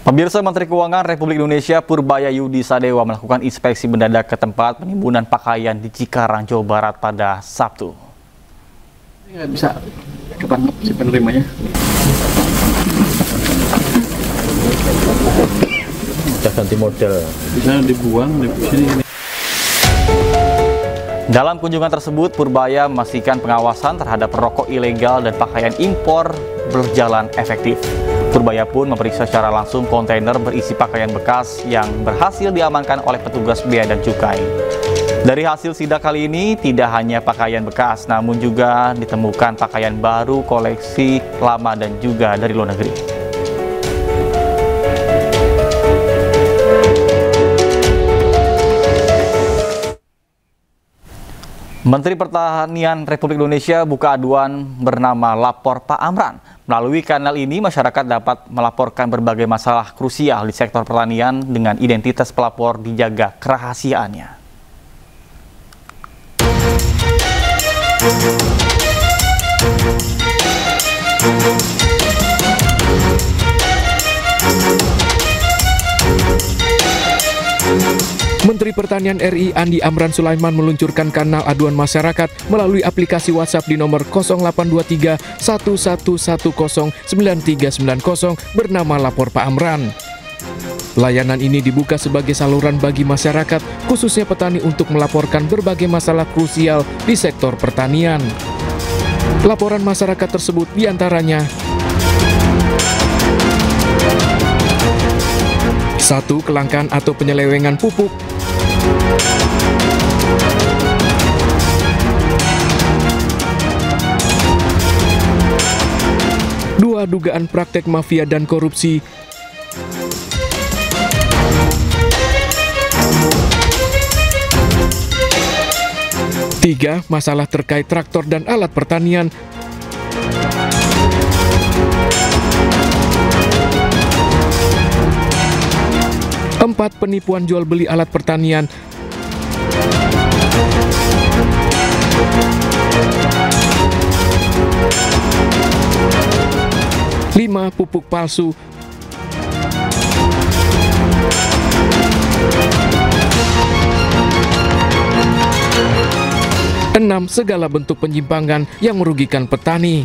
Pemirsa, Menteri Keuangan Republik Indonesia Purbaya Yudi Sadewa melakukan inspeksi mendadak ke tempat penimbunan pakaian di Cikarang, Jawa Barat pada Sabtu. Nggak bisa depan si penerimanya. Udah ganti model. Bisa dibuang di sini. Dalam kunjungan tersebut, Purbaya memastikan pengawasan terhadap rokok ilegal dan pakaian impor berjalan efektif. Purbaya pun memeriksa secara langsung kontainer berisi pakaian bekas yang berhasil diamankan oleh petugas Bea dan Cukai. Dari hasil sidak kali ini, tidak hanya pakaian bekas, namun juga ditemukan pakaian baru, koleksi lama, dan juga dari luar negeri. Menteri Pertanian Republik Indonesia buka aduan bernama Lapor Pak Amran. Melalui kanal ini, masyarakat dapat melaporkan berbagai masalah krusial di sektor pertanian dengan identitas pelapor dijaga kerahasiaannya. Menteri Pertanian RI Andi Amran Sulaiman meluncurkan kanal aduan masyarakat melalui aplikasi WhatsApp di nomor 0823 1110 9390 bernama Lapor Pak Amran. Layanan ini dibuka sebagai saluran bagi masyarakat, khususnya petani, untuk melaporkan berbagai masalah krusial di sektor pertanian. Laporan masyarakat tersebut diantaranya: 1. Kelangkaan atau penyelewengan pupuk. 2. Dugaan praktek mafia dan korupsi. 3. Masalah terkait traktor dan alat pertanian. 4. Penipuan jual beli alat pertanian. 5. Pupuk palsu. 6. Segala bentuk penyimpangan yang merugikan petani.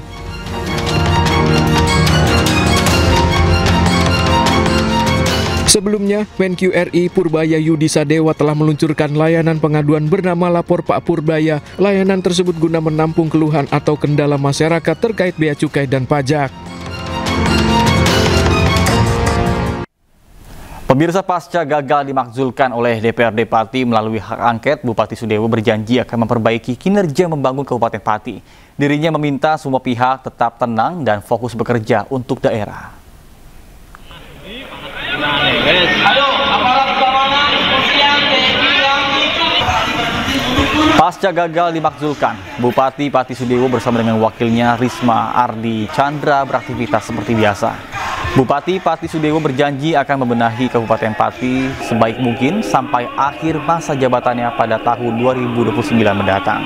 Sebelumnya, Menq RI Purbaya Yudi Sadewa telah meluncurkan layanan pengaduan bernama Lapor Pak Purbaya. Layanan tersebut guna menampung keluhan atau kendala masyarakat terkait bea cukai dan pajak. Pemirsa, pasca gagal dimakzulkan oleh DPRD Pati melalui hak angket, Bupati Sudewo berjanji akan memperbaiki kinerja membangun Kabupaten Pati. Dirinya meminta semua pihak tetap tenang dan fokus bekerja untuk daerah. Pasca gagal dimakzulkan, Bupati Pati Sudewo bersama dengan wakilnya Risma Ardi Chandra beraktivitas seperti biasa. Bupati Pati Sudewo berjanji akan membenahi Kabupaten Pati sebaik mungkin sampai akhir masa jabatannya pada tahun 2029 mendatang.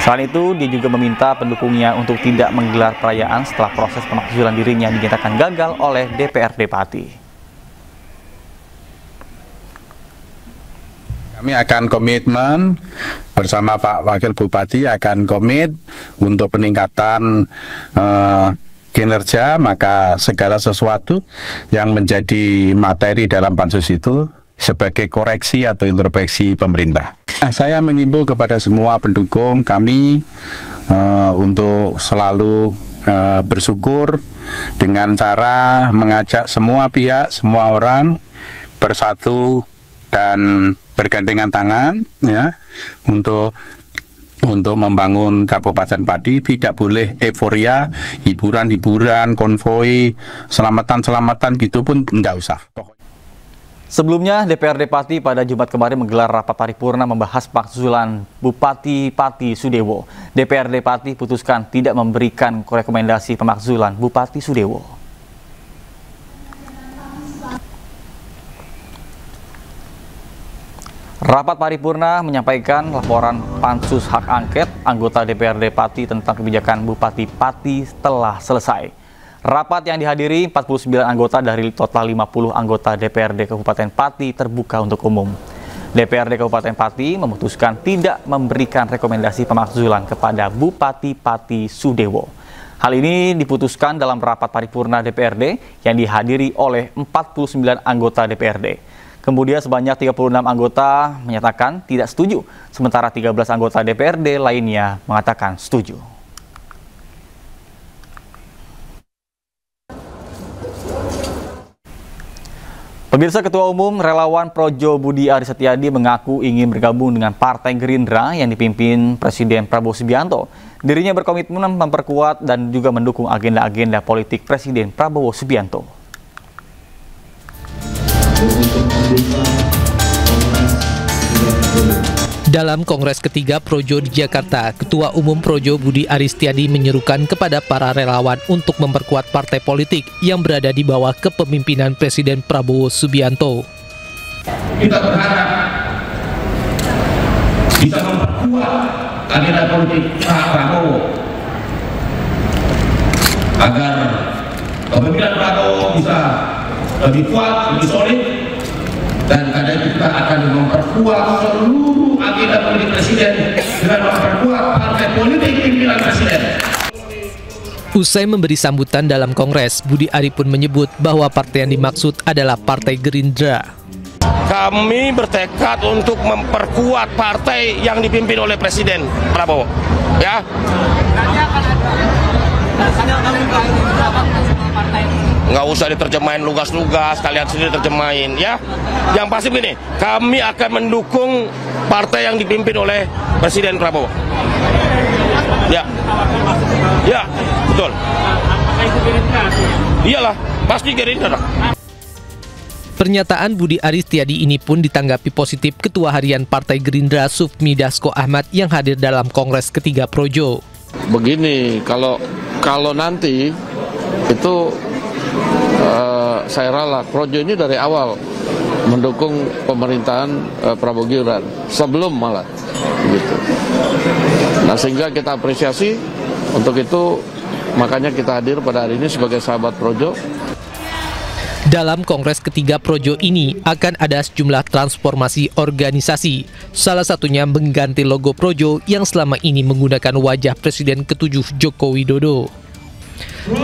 Selain itu, dia juga meminta pendukungnya untuk tidak menggelar perayaan setelah proses pemakzulan dirinya dinyatakan gagal oleh DPRD Pati. Kami akan komitmen bersama Pak Wakil Bupati akan komit untuk peningkatan kinerja, maka segala sesuatu yang menjadi materi dalam pansus itu sebagai koreksi atau introspeksi pemerintah. Saya mengimbau kepada semua pendukung kami untuk selalu bersyukur dengan cara mengajak semua pihak, semua orang bersatu dan bergandengan tangan ya untuk membangun Kabupaten Pati. Tidak boleh euforia, hiburan-hiburan, konvoi, selamatan-selamatan gitu pun enggak usah. Sebelumnya, DPRD Pati pada Jumat kemarin menggelar rapat paripurna membahas makzulan Bupati Pati Sudewo. DPRD Pati putuskan tidak memberikan rekomendasi pemakzulan Bupati Sudewo. Rapat paripurna menyampaikan laporan pansus hak angket anggota DPRD Pati tentang kebijakan Bupati Pati telah selesai. Rapat yang dihadiri 49 anggota dari total 50 anggota DPRD Kabupaten Pati terbuka untuk umum. DPRD Kabupaten Pati memutuskan tidak memberikan rekomendasi pemakzulan kepada Bupati Pati Sudewo. Hal ini diputuskan dalam rapat paripurna DPRD yang dihadiri oleh 49 anggota DPRD. Kemudian sebanyak 36 anggota menyatakan tidak setuju, sementara 13 anggota DPRD lainnya mengatakan setuju. Pemirsa, Ketua Umum Relawan Projo Budi Aris Setiadi mengaku ingin bergabung dengan Partai Gerindra yang dipimpin Presiden Prabowo Subianto. Dirinya berkomitmen memperkuat dan juga mendukung agenda-agenda politik Presiden Prabowo Subianto. Dalam Kongres ketiga Projo di Jakarta, Ketua Umum Projo Budi Aris Setiadi menyerukan kepada para relawan untuk memperkuat partai politik yang berada di bawah kepemimpinan Presiden Prabowo Subianto. Kita berharap bisa memperkuat agenda politik Pak Prabowo agar kepemimpinan Prabowo bisa lebih kuat, lebih solid, dan karena itu kita akan memperkuat seluruh agenda politik Presiden dengan memperkuat partai politik pimpinan Presiden. Usai memberi sambutan dalam Kongres, Budi Ari pun menyebut bahwa partai yang dimaksud adalah Partai Gerindra. Kami bertekad untuk memperkuat partai yang dipimpin oleh Presiden Prabowo. Ya. Nggak usah diterjemahin lugas-lugas, kalian sendiri terjemahin ya. Yang pasti begini, kami akan mendukung partai yang dipimpin oleh Presiden Prabowo. Ya, ya, betul. Iyalah, pasti Gerindra. Pernyataan Budi Aris Setiadi ini pun ditanggapi positif Ketua Harian Partai Gerindra Sufmi Dasko Ahmad yang hadir dalam Kongres ketiga Projo. Begini, kalau nanti itu saya rela Projo ini dari awal mendukung pemerintahan Prabowo Gibran sebelum malah gitu. Nah, sehingga kita apresiasi untuk itu, makanya kita hadir pada hari ini sebagai sahabat Projo. Dalam Kongres ketiga Projo ini akan ada sejumlah transformasi organisasi, salah satunya mengganti logo Projo yang selama ini menggunakan wajah Presiden ke-7 Joko Widodo.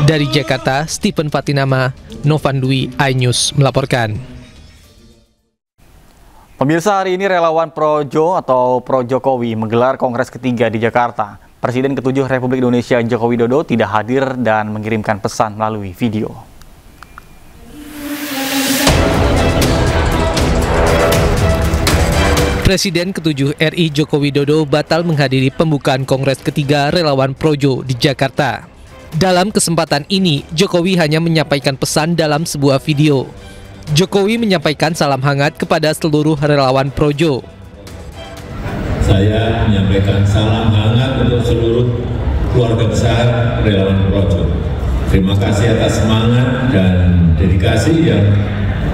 Dari Jakarta, Stephen Fatinama, Novan Dwi, iNews melaporkan. Pemirsa, hari ini relawan Projo atau Pro Jokowi menggelar Kongres ketiga di Jakarta. Presiden ke-7 Republik Indonesia Joko Widodo tidak hadir dan mengirimkan pesan melalui video. Presiden ke-7 RI Joko Widodo batal menghadiri pembukaan Kongres ketiga relawan Projo di Jakarta. Dalam kesempatan ini, Jokowi hanya menyampaikan pesan dalam sebuah video. Jokowi menyampaikan salam hangat kepada seluruh relawan Projo. Saya menyampaikan salam hangat untuk seluruh keluarga besar relawan Projo. Terima kasih atas semangat dan dedikasi yang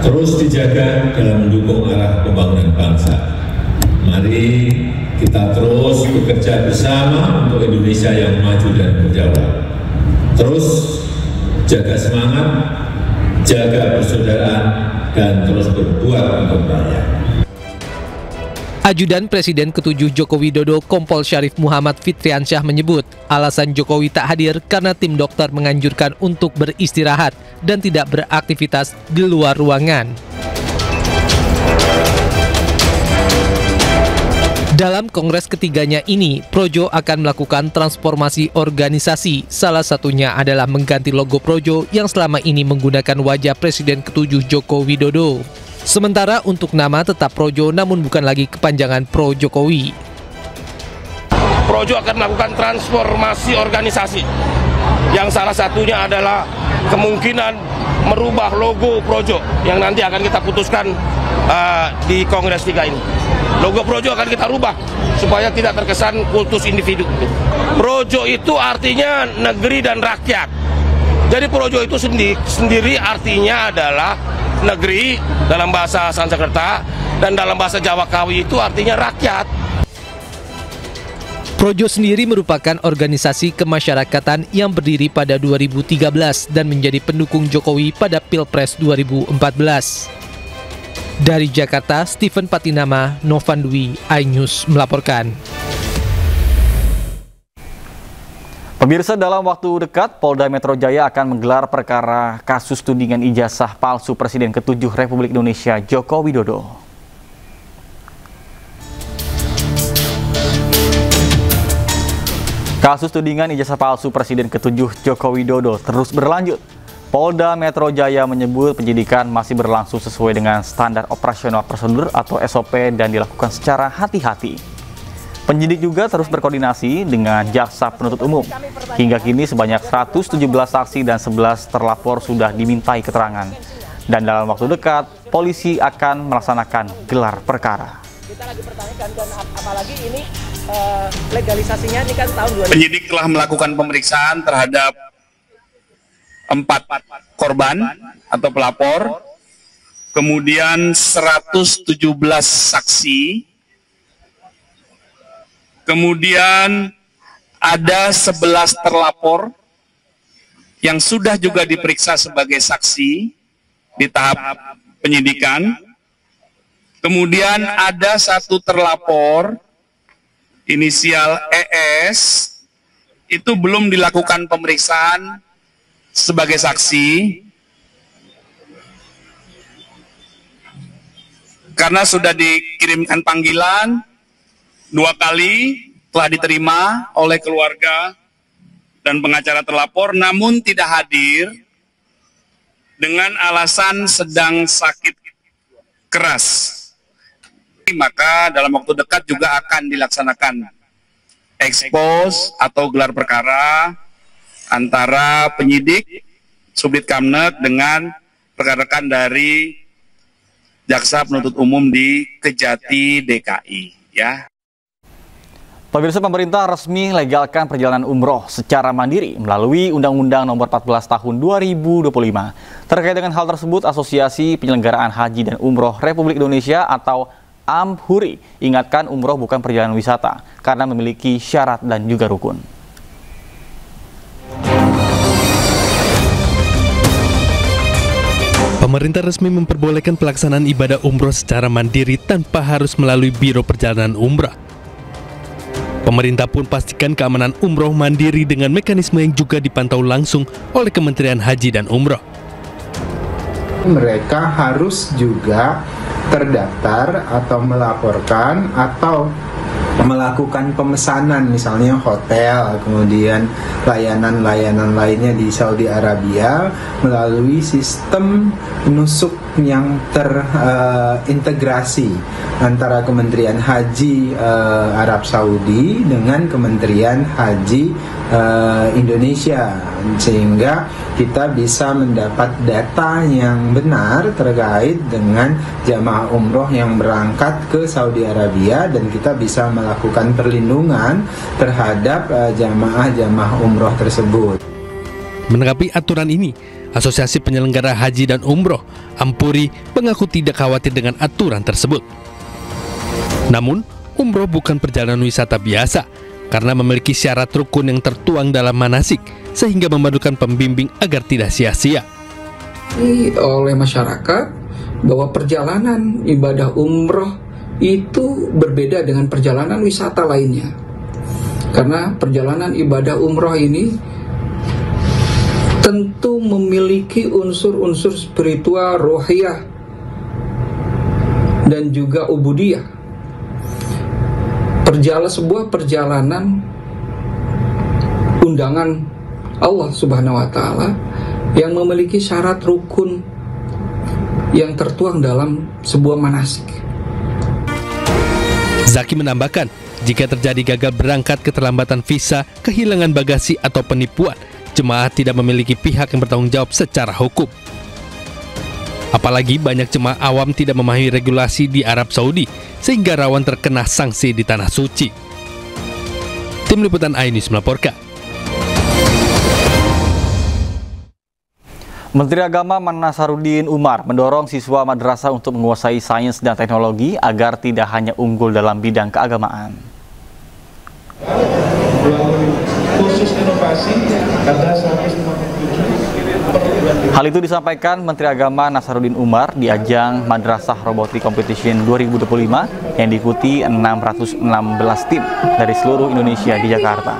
terus dijaga dalam mendukung arah pembangunan bangsa. Mari kita terus bekerja bersama untuk Indonesia yang maju dan berdaulat. Terus jaga semangat, jaga persaudaraan, dan terus berbuat untuk rakyat. Ajudan Presiden ke-7 Joko Widodo Kompol Syarif Muhammad Fitriansyah menyebut alasan Jokowi tak hadir karena tim dokter menganjurkan untuk beristirahat dan tidak beraktivitas di luar ruangan. Dalam kongres ketiganya ini, Projo akan melakukan transformasi organisasi. Salah satunya adalah mengganti logo Projo yang selama ini menggunakan wajah Presiden ke-7 Joko Widodo. Sementara untuk nama tetap Projo namun bukan lagi kepanjangan Pro Jokowi. Projo akan melakukan transformasi organisasi yang salah satunya adalah kemungkinan merubah logo Projo yang nanti akan kita putuskan di Kongres 3 ini. Logo Projo akan kita rubah supaya tidak terkesan kultus individu. Projo itu artinya negeri dan rakyat. Jadi Projo itu sendiri artinya adalah negeri dalam bahasa Sanskerta dan dalam bahasa Jawa Kawi itu artinya rakyat. Projo sendiri merupakan organisasi kemasyarakatan yang berdiri pada 2013 dan menjadi pendukung Jokowi pada Pilpres 2014. Dari Jakarta, Stephen Patinama, Novan Dwi, iNews melaporkan. Pemirsa, dalam waktu dekat, Polda Metro Jaya akan menggelar perkara kasus tudingan ijazah palsu Presiden ke-7 Republik Indonesia Joko Widodo. Kasus tudingan ijazah palsu Presiden ke-7 Joko Widodo terus berlanjut. Polda Metro Jaya menyebut penyidikan masih berlangsung sesuai dengan standar operasional prosedur atau SOP dan dilakukan secara hati-hati. Penyidik juga terus berkoordinasi dengan jaksa penuntut umum. Hingga kini sebanyak 117 saksi dan 11 terlapor sudah dimintai keterangan. Dan dalam waktu dekat, polisi akan melaksanakan gelar perkara. Kita lagi pertanyakan dan apalagi ini legalisasinya ini kan tahun 2000. Penyidik telah melakukan pemeriksaan terhadap 4 korban atau pelapor, kemudian 117 saksi, kemudian ada 11 terlapor yang sudah juga diperiksa sebagai saksi di tahap penyidikan. Kemudian ada 1 terlapor inisial ES, itu belum dilakukan pemeriksaan sebagai saksi karena sudah dikirimkan panggilan 2 kali, telah diterima oleh keluarga dan pengacara terlapor, namun tidak hadir dengan alasan sedang sakit keras. Maka dalam waktu dekat juga akan dilaksanakan ekspos atau gelar perkara antara penyidik Subdit Kamnet dengan rekan-rekan dari Jaksa Penuntut Umum di Kejati DKI, ya. Pemirsa, pemerintah resmi legalkan perjalanan umroh secara mandiri melalui Undang-Undang Nomor 14 Tahun 2025. Terkait dengan hal tersebut, Asosiasi Penyelenggaraan Haji dan Umroh Republik Indonesia atau AMHURI ingatkan umroh bukan perjalanan wisata karena memiliki syarat dan juga rukun. Pemerintah resmi memperbolehkan pelaksanaan ibadah umroh secara mandiri tanpa harus melalui Biro Perjalanan Umrah. Pemerintah pun pastikan keamanan umroh mandiri dengan mekanisme yang juga dipantau langsung oleh Kementerian Haji dan Umroh. Mereka harus juga terdaftar atau melaporkan atau melakukan pemesanan, misalnya hotel, kemudian layanan-layanan lainnya di Saudi Arabia melalui sistem nusuk yang terintegrasi antara Kementerian Haji Arab Saudi dengan Kementerian Haji Indonesia, sehingga kita bisa mendapat data yang benar terkait dengan jamaah umroh yang berangkat ke Saudi Arabia dan kita bisa melakukan perlindungan terhadap jamaah-jamaah umroh tersebut. Menanggapi aturan ini, Asosiasi Penyelenggara Haji dan Umroh AMHURI mengaku tidak khawatir dengan aturan tersebut. Namun, umroh bukan perjalanan wisata biasa karena memiliki syarat rukun yang tertuang dalam manasik sehingga memerlukan pembimbing agar tidak sia-sia. Oleh masyarakat bahwa perjalanan ibadah umroh itu berbeda dengan perjalanan wisata lainnya. Karena perjalanan ibadah umroh ini tentu memiliki unsur-unsur spiritual, rohiyah, dan juga ubudiyah. Sebuah perjalanan undangan Allah Subhanahu wa Ta'ala yang memiliki syarat rukun yang tertuang dalam sebuah manasik. Zaki menambahkan, jika terjadi gagal berangkat, keterlambatan visa, kehilangan bagasi atau penipuan, jemaah tidak memiliki pihak yang bertanggung jawab secara hukum. Apalagi banyak jemaah awam tidak memahami regulasi di Arab Saudi, sehingga rawan terkena sanksi di Tanah Suci. Tim Liputan iNews melaporkan. Menteri Agama Nasaruddin Umar mendorong siswa madrasah untuk menguasai sains dan teknologi agar tidak hanya unggul dalam bidang keagamaan. Khusus inovasi ada 157. Hal itu disampaikan Menteri Agama Nasaruddin Umar di ajang Madrasah Robotic Competition 2025 yang diikuti 616 tim dari seluruh Indonesia di Jakarta.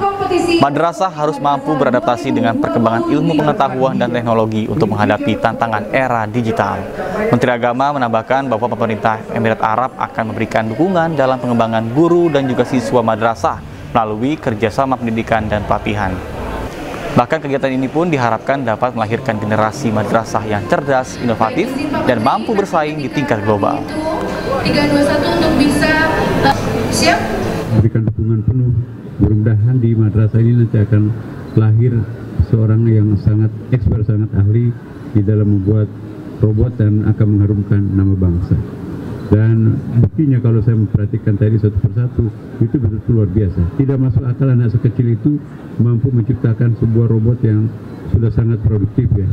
Madrasah harus mampu beradaptasi dengan perkembangan ilmu pengetahuan dan teknologi untuk menghadapi tantangan era digital. Menteri Agama menambahkan bahwa pemerintah Emirat Arab akan memberikan dukungan dalam pengembangan guru dan juga siswa madrasah melalui kerjasama pendidikan dan pelatihan. Bahkan kegiatan ini pun diharapkan dapat melahirkan generasi madrasah yang cerdas, inovatif, dan mampu bersaing di tingkat global. 321 untuk bisa siap? Berikan dukungan penuh. Mudah-mudahan di madrasah ini nanti akan lahir seorang yang sangat expert, sangat ahli di dalam membuat robot dan akan mengharumkan nama bangsa. Dan buktinya kalau saya memperhatikan tadi satu persatu, itu betul-betul luar biasa. Tidak masuk akal anak sekecil itu mampu menciptakan sebuah robot yang sudah sangat produktif ya.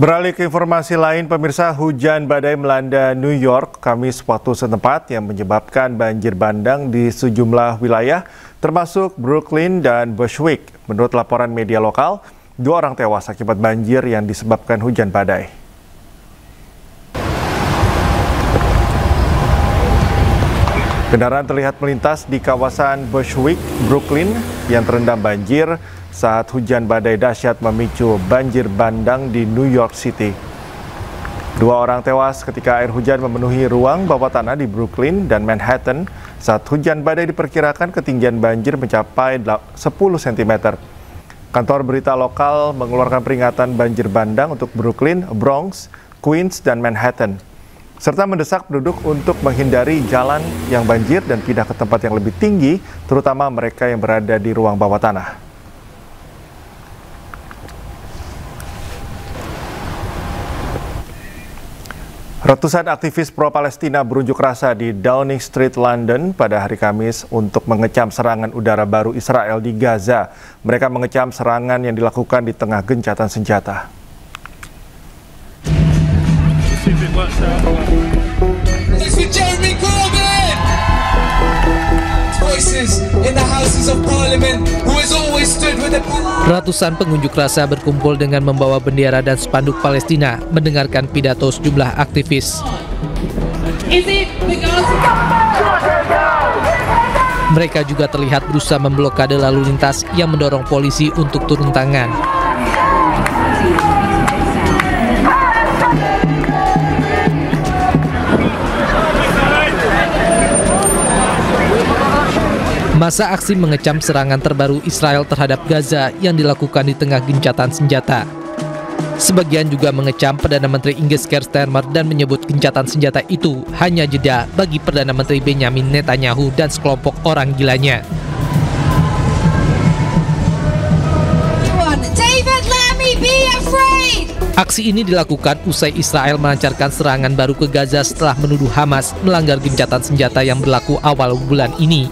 Beralih ke informasi lain, pemirsa, hujan badai melanda New York Kamis waktu setempat yang menyebabkan banjir bandang di sejumlah wilayah, termasuk Brooklyn dan Bushwick. Menurut laporan media lokal, 2 orang tewas akibat banjir yang disebabkan hujan badai. Kendaraan terlihat melintas di kawasan Bushwick, Brooklyn yang terendam banjir saat hujan badai dahsyat memicu banjir bandang di New York City. 2 orang tewas ketika air hujan memenuhi ruang bawah tanah di Brooklyn dan Manhattan saat hujan badai diperkirakan ketinggian banjir mencapai 10 cm. Kantor berita lokal mengeluarkan peringatan banjir bandang untuk Brooklyn, Bronx, Queens, dan Manhattan, serta mendesak penduduk untuk menghindari jalan yang banjir dan pindah ke tempat yang lebih tinggi, terutama mereka yang berada di ruang bawah tanah. Ratusan aktivis pro-Palestina berunjuk rasa di Downing Street, London pada hari Kamis untuk mengecam serangan udara baru Israel di Gaza. Mereka mengecam serangan yang dilakukan di tengah gencatan senjata. Ratusan pengunjuk rasa berkumpul dengan membawa bendera dan spanduk Palestina mendengarkan pidato sejumlah aktivis. Mereka juga terlihat berusaha memblokade lalu lintas yang mendorong polisi untuk turun tangan. Masa aksi mengecam serangan terbaru Israel terhadap Gaza yang dilakukan di tengah gencatan senjata. Sebagian juga mengecam Perdana Menteri Inggris Keir Starmer dan menyebut gencatan senjata itu hanya jeda bagi Perdana Menteri Benjamin Netanyahu dan sekelompok orang gilanya. Aksi ini dilakukan usai Israel melancarkan serangan baru ke Gaza setelah menuduh Hamas melanggar gencatan senjata yang berlaku awal bulan ini.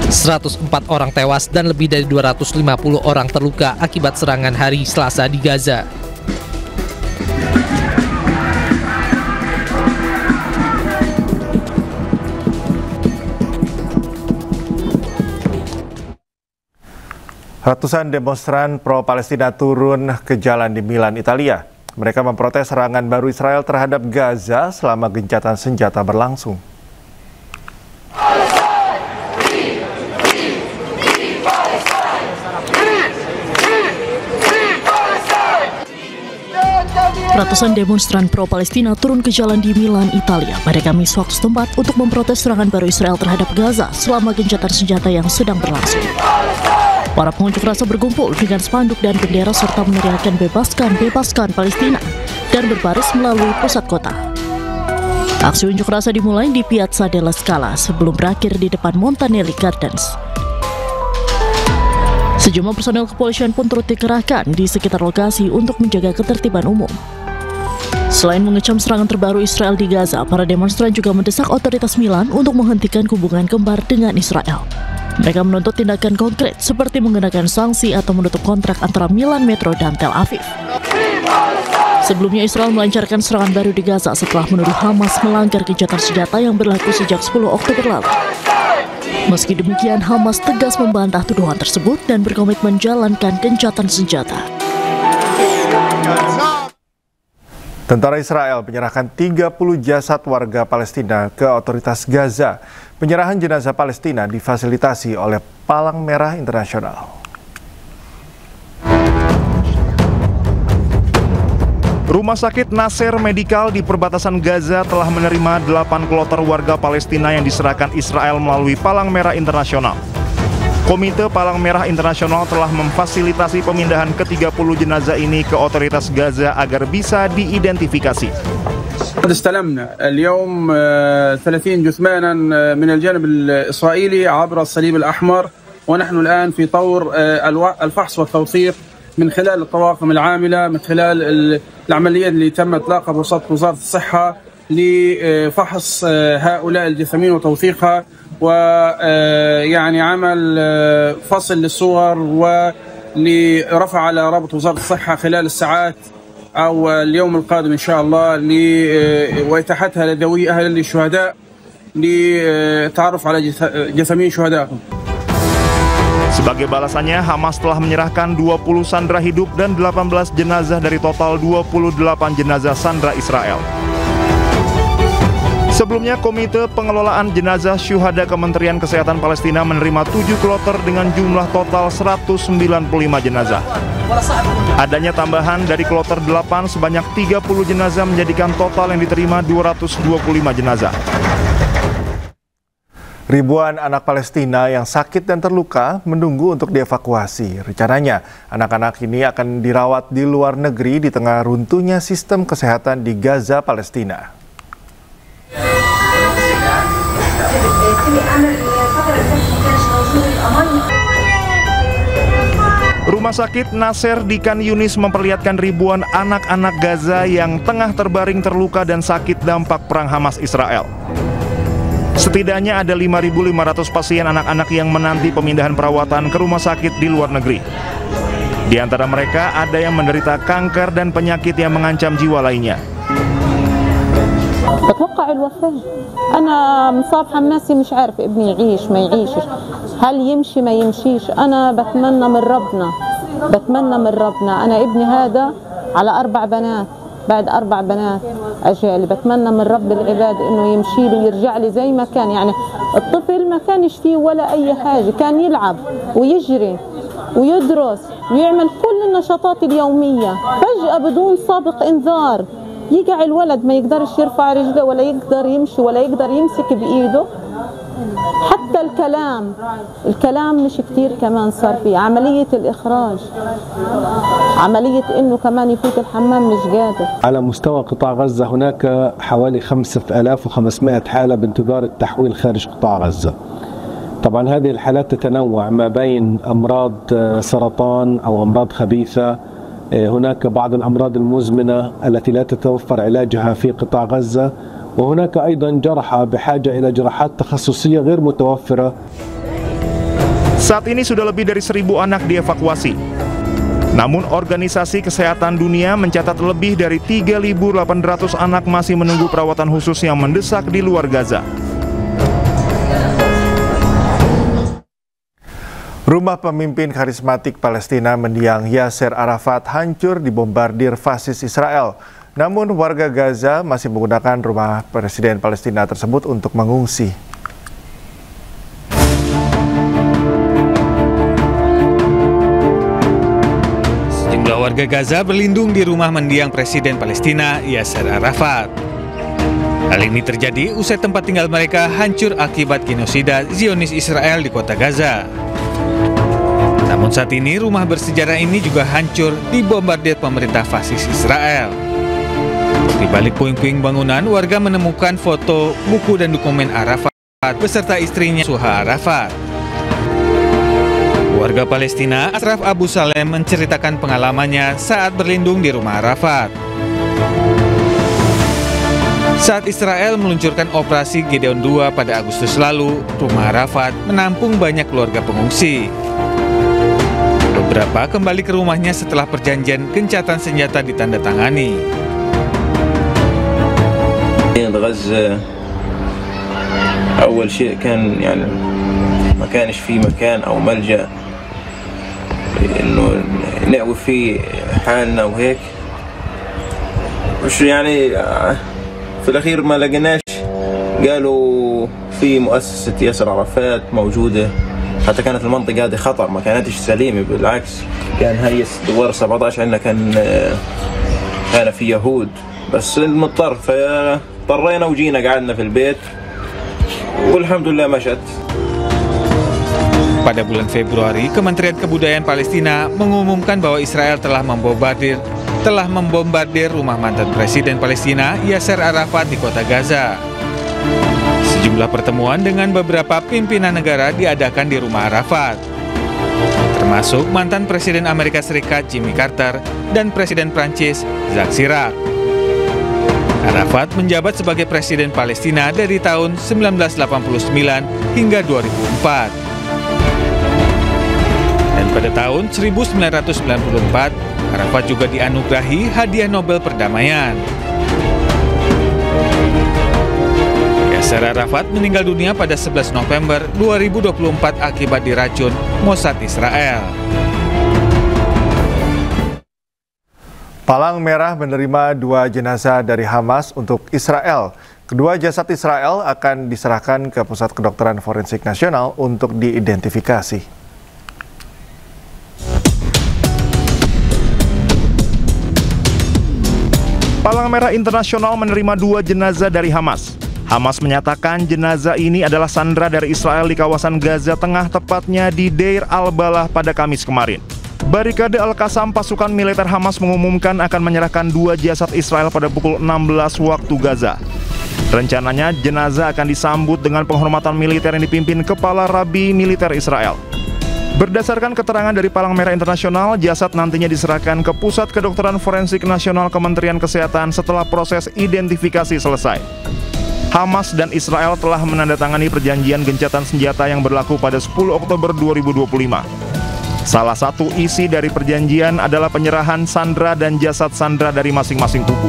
...104 orang tewas dan lebih dari 250 orang terluka akibat serangan hari Selasa di Gaza. Ratusan demonstran pro-Palestina turun ke jalan di Milan, Italia. Mereka memprotes serangan baru Israel terhadap Gaza selama gencatan senjata berlangsung. Ratusan demonstran pro-Palestina turun ke jalan di Milan, Italia pada Kamis waktu setempat untuk memprotes serangan baru Israel terhadap Gaza selama gencatan senjata yang sedang berlangsung. Para pengunjuk rasa berkumpul dengan spanduk dan bendera serta meneriakkan bebaskan Palestina dan berbaris melalui pusat kota. Aksi unjuk rasa dimulai di Piazza della Scala sebelum berakhir di depan Montanelli Gardens. Sejumlah personel kepolisian pun turut dikerahkan di sekitar lokasi untuk menjaga ketertiban umum. Selain mengecam serangan terbaru Israel di Gaza, para demonstran juga mendesak otoritas Milan untuk menghentikan hubungan kembar dengan Israel. Mereka menuntut tindakan konkret seperti mengenakan sanksi atau menutup kontrak antara Milan Metro dan Tel Aviv. Sebelumnya Israel melancarkan serangan baru di Gaza setelah menuduh Hamas melanggar gencatan senjata yang berlaku sejak 10 Oktober lalu. Meski demikian, Hamas tegas membantah tuduhan tersebut dan berkomitmen menjalankan gencatan senjata. Tentara Israel menyerahkan 30 jasad warga Palestina ke otoritas Gaza. Penyerahan jenazah Palestina difasilitasi oleh Palang Merah Internasional. Rumah sakit Nasser Medical di perbatasan Gaza telah menerima 8 kloter warga Palestina yang diserahkan Israel melalui Palang Merah Internasional. Komite Palang Merah Internasional telah memfasilitasi pemindahan ke-30 jenazah ini ke otoritas Gaza agar bisa diidentifikasi. قد استلمنا اليوم 30 جثمانا من الجانب الإسرائيلي عبر الصليب الأحمر ونحن الآن في طور الفحص والتوثيق من خلال الطواقم العاملة من خلال العمليات اللي تم إطلاقها بوسط وزارة الصحة لفحص هؤلاء الجثامين وتوثيقها ويعني عمل فصل للصور ولرفع على رابط وزارة الصحة خلال الساعات أو اليوم القادم إن شاء الله وإتاحتها لذوي أهل الشهداء للتعرف على جثامين شهدائهم. Sebagai balasannya, Hamas telah menyerahkan 20 sandera hidup dan 18 jenazah dari total 28 jenazah sandera Israel. Sebelumnya, Komite Pengelolaan Jenazah Syuhada Kementerian Kesehatan Palestina menerima 7 kloter dengan jumlah total 195 jenazah. Adanya tambahan dari kloter 8 sebanyak 30 jenazah menjadikan total yang diterima 225 jenazah. Ribuan anak Palestina yang sakit dan terluka menunggu untuk dievakuasi. Rencananya, anak-anak ini akan dirawat di luar negeri di tengah runtuhnya sistem kesehatan di Gaza, Palestina. Rumah sakit Nasser di Khan Yunis memperlihatkan ribuan anak-anak Gaza yang tengah terbaring terluka dan sakit dampak perang Hamas Israel. Setidaknya ada 5.500 pasien anak-anak yang menanti pemindahan perawatan ke rumah sakit di luar negeri. Di antara mereka ada yang menderita kanker dan penyakit yang mengancam jiwa lainnya. بتوقع الوفاة أنا مصاب حماسي مش عارف ابني يعيش ما يعيشش هل يمشي ما يمشيش أنا بتمنى من ربنا أنا ابني هذا على 4 بنات بعد 4 بنات أجيالي بتمنى من رب العباد إنه يمشي له ويرجع لي زي ما كان يعني الطفل ما كانش فيه ولا أي حاجة كان يلعب ويجري ويدرس ويعمل كل النشاطات اليومية فجأة بدون سابق إنذار يقع الولد ما يقدرش يرفع رجله ولا يقدر يمشي ولا يقدر يمسك بإيده حتى الكلام مش كتير كمان صار فيه عملية الإخراج عملية إنه كمان يفوت الحمام مش قادر. على مستوى قطاع غزة هناك حوالي 5500 حالة بانتظار التحويل خارج قطاع غزة. طبعا هذه الحالات تتنوع ما بين أمراض سرطان أو أمراض خبيثة هناك بعض الأمراض المزمنة التي لا تتوفر علاجها في قطاع غزة وهناك أيضا جرحى بحاجة إلى جراحات تخصصية غير متوفرة. Saat ini sudah lebih dari 1.000 anak dievakuasi. Namun Organisasi Kesehatan Dunia mencatat lebih dari 3.800 anak masih menunggu perawatan khusus yang mendesak di luar Gaza. Rumah pemimpin karismatik Palestina mendiang Yasser Arafat hancur dibombardir fasis Israel. Namun warga Gaza masih menggunakan rumah Presiden Palestina tersebut untuk mengungsi. Sejumlah warga Gaza berlindung di rumah mendiang Presiden Palestina Yasser Arafat. Hal ini terjadi usai tempat tinggal mereka hancur akibat genosida Zionis Israel di kota Gaza. Namun saat ini rumah bersejarah ini juga hancur dibombardir pemerintah fasis Israel. Di balik puing-puing bangunan, warga menemukan foto, buku dan dokumen Arafat beserta istrinya Suha Arafat. Warga Palestina, Ashraf Abu Salem menceritakan pengalamannya saat berlindung di rumah Arafat. Saat Israel meluncurkan operasi Gideon II pada Agustus lalu, rumah Arafat menampung banyak keluarga pengungsi. Beberapa kembali ke rumahnya setelah perjanjian gencatan senjata ditandatangani. غزة أول شيء كان يعني ما كانش في مكان أو ملجأ إنه نقوي فيه حالنا وهيك مش يعني في الأخير ما لقيناش قالوا في مؤسسة ياسر عرفات موجودة حتى كانت المنطقة هذه خطر ما كانتش سليمة بالعكس كان هي دوار 17 عندنا كان في يهود بس المضطر فاضطرينا وجينا قعدنا في البيت والحمد لله مشت. Pada bulan Februari, Kementerian Kebudayaan Palestina mengumumkan bahwa Israel telah membombardir rumah mantan Presiden Palestina Yasser Arafat di kota Gaza. Sejumlah pertemuan dengan beberapa pimpinan negara diadakan di rumah Arafat, termasuk mantan Presiden Amerika Serikat Jimmy Carter dan Presiden Prancis Jacques Chirac. Arafat menjabat sebagai Presiden Palestina dari tahun 1989 hingga 2004. Dan pada tahun 1994, Arafat juga dianugerahi Hadiah Nobel Perdamaian. Yasser Arafat meninggal dunia pada 11 November 2024 akibat diracun Mossad Israel. Palang Merah menerima 2 jenazah dari Hamas untuk Israel. Kedua jasad Israel akan diserahkan ke Pusat Kedokteran Forensik Nasional untuk diidentifikasi. Palang Merah Internasional menerima 2 jenazah dari Hamas. Hamas menyatakan jenazah ini adalah sandera dari Israel di kawasan Gaza Tengah, tepatnya di Deir al-Balah pada Kamis kemarin. Barikade Al-Qassam, pasukan militer Hamas mengumumkan akan menyerahkan 2 jasad Israel pada pukul 16 waktu Gaza. Rencananya jenazah akan disambut dengan penghormatan militer yang dipimpin Kepala Rabi Militer Israel. Berdasarkan keterangan dari Palang Merah Internasional, jasad nantinya diserahkan ke Pusat Kedokteran Forensik Nasional Kementerian Kesehatan setelah proses identifikasi selesai. Hamas dan Israel telah menandatangani perjanjian gencatan senjata yang berlaku pada 10 Oktober 2025. Salah satu isi dari perjanjian adalah penyerahan sandera dan jasad sandera dari masing-masing kubu.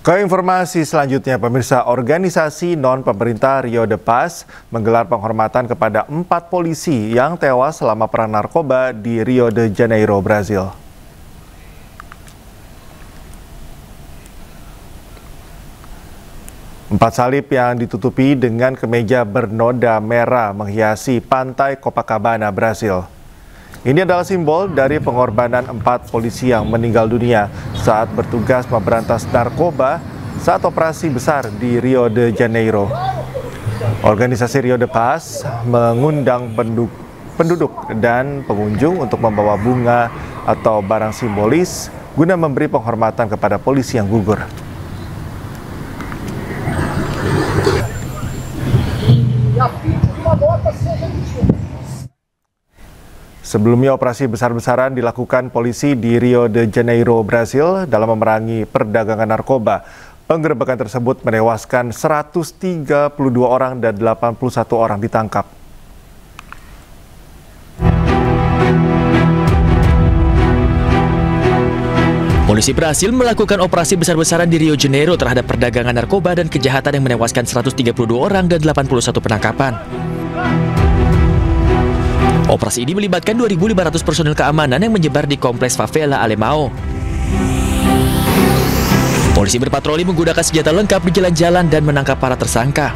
Ke informasi selanjutnya, pemirsa, organisasi non-pemerintah Rio de Paz menggelar penghormatan kepada 4 polisi yang tewas selama perang narkoba di Rio de Janeiro, Brazil. Empat salib yang ditutupi dengan kemeja bernoda merah menghiasi pantai Copacabana, Brasil. Ini adalah simbol dari pengorbanan 4 polisi yang meninggal dunia saat bertugas memberantas narkoba saat operasi besar di Rio de Janeiro. Organisasi Rio de Paz mengundang penduduk dan pengunjung untuk membawa bunga atau barang simbolis guna memberi penghormatan kepada polisi yang gugur. Sebelumnya operasi besar-besaran dilakukan polisi di Rio de Janeiro, Brasil dalam memerangi perdagangan narkoba. Penggerebekan tersebut menewaskan 132 orang dan 81 orang ditangkap. Polisi berhasil melakukan operasi besar-besaran di Rio Janeiro terhadap perdagangan narkoba dan kejahatan yang menewaskan 132 orang dan 81 penangkapan. Operasi ini melibatkan 2.500 personil keamanan yang menyebar di kompleks favela Alemão. Polisi berpatroli menggunakan senjata lengkap di jalan-jalan dan menangkap para tersangka.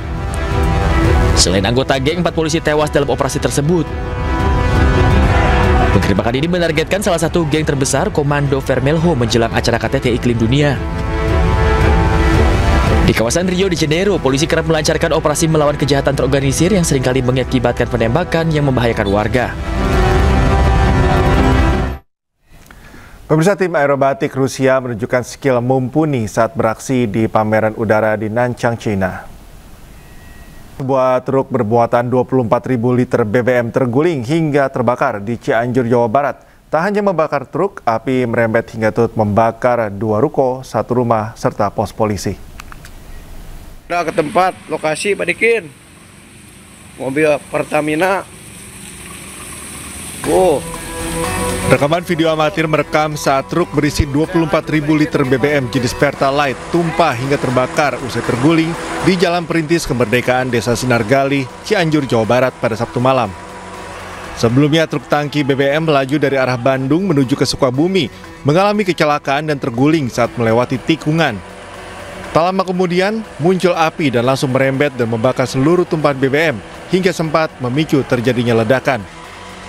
Selain anggota geng, 4 polisi tewas dalam operasi tersebut. Penggerbekan ini menargetkan salah satu geng terbesar, Komando Vermelho, menjelang acara KTT Iklim Dunia. Di kawasan Rio de Janeiro, polisi kerap melancarkan operasi melawan kejahatan terorganisir yang seringkali mengakibatkan penembakan yang membahayakan warga. Pemirsa, tim aerobatik Rusia menunjukkan skill mumpuni saat beraksi di pameran udara di Nanchang, China. Sebuah truk bermuatan 24.000 liter BBM terguling hingga terbakar di Cianjur, Jawa Barat. Tak hanya membakar truk, api merembet hingga turut membakar 2 ruko, 1 rumah, serta pos polisi. Udah ke tempat lokasi Pak Dikin, mobil Pertamina. Rekaman video amatir merekam saat truk berisi 24.000 liter BBM jenis Pertalite tumpah hingga terbakar usai terguling di Jalan Perintis Kemerdekaan Desa Sinargali, Cianjur, Jawa Barat pada Sabtu malam. Sebelumnya truk tangki BBM melaju dari arah Bandung menuju ke Sukabumi, mengalami kecelakaan dan terguling saat melewati tikungan. Tak lama kemudian muncul api dan langsung merembet dan membakar seluruh tumpahan BBM hingga sempat memicu terjadinya ledakan.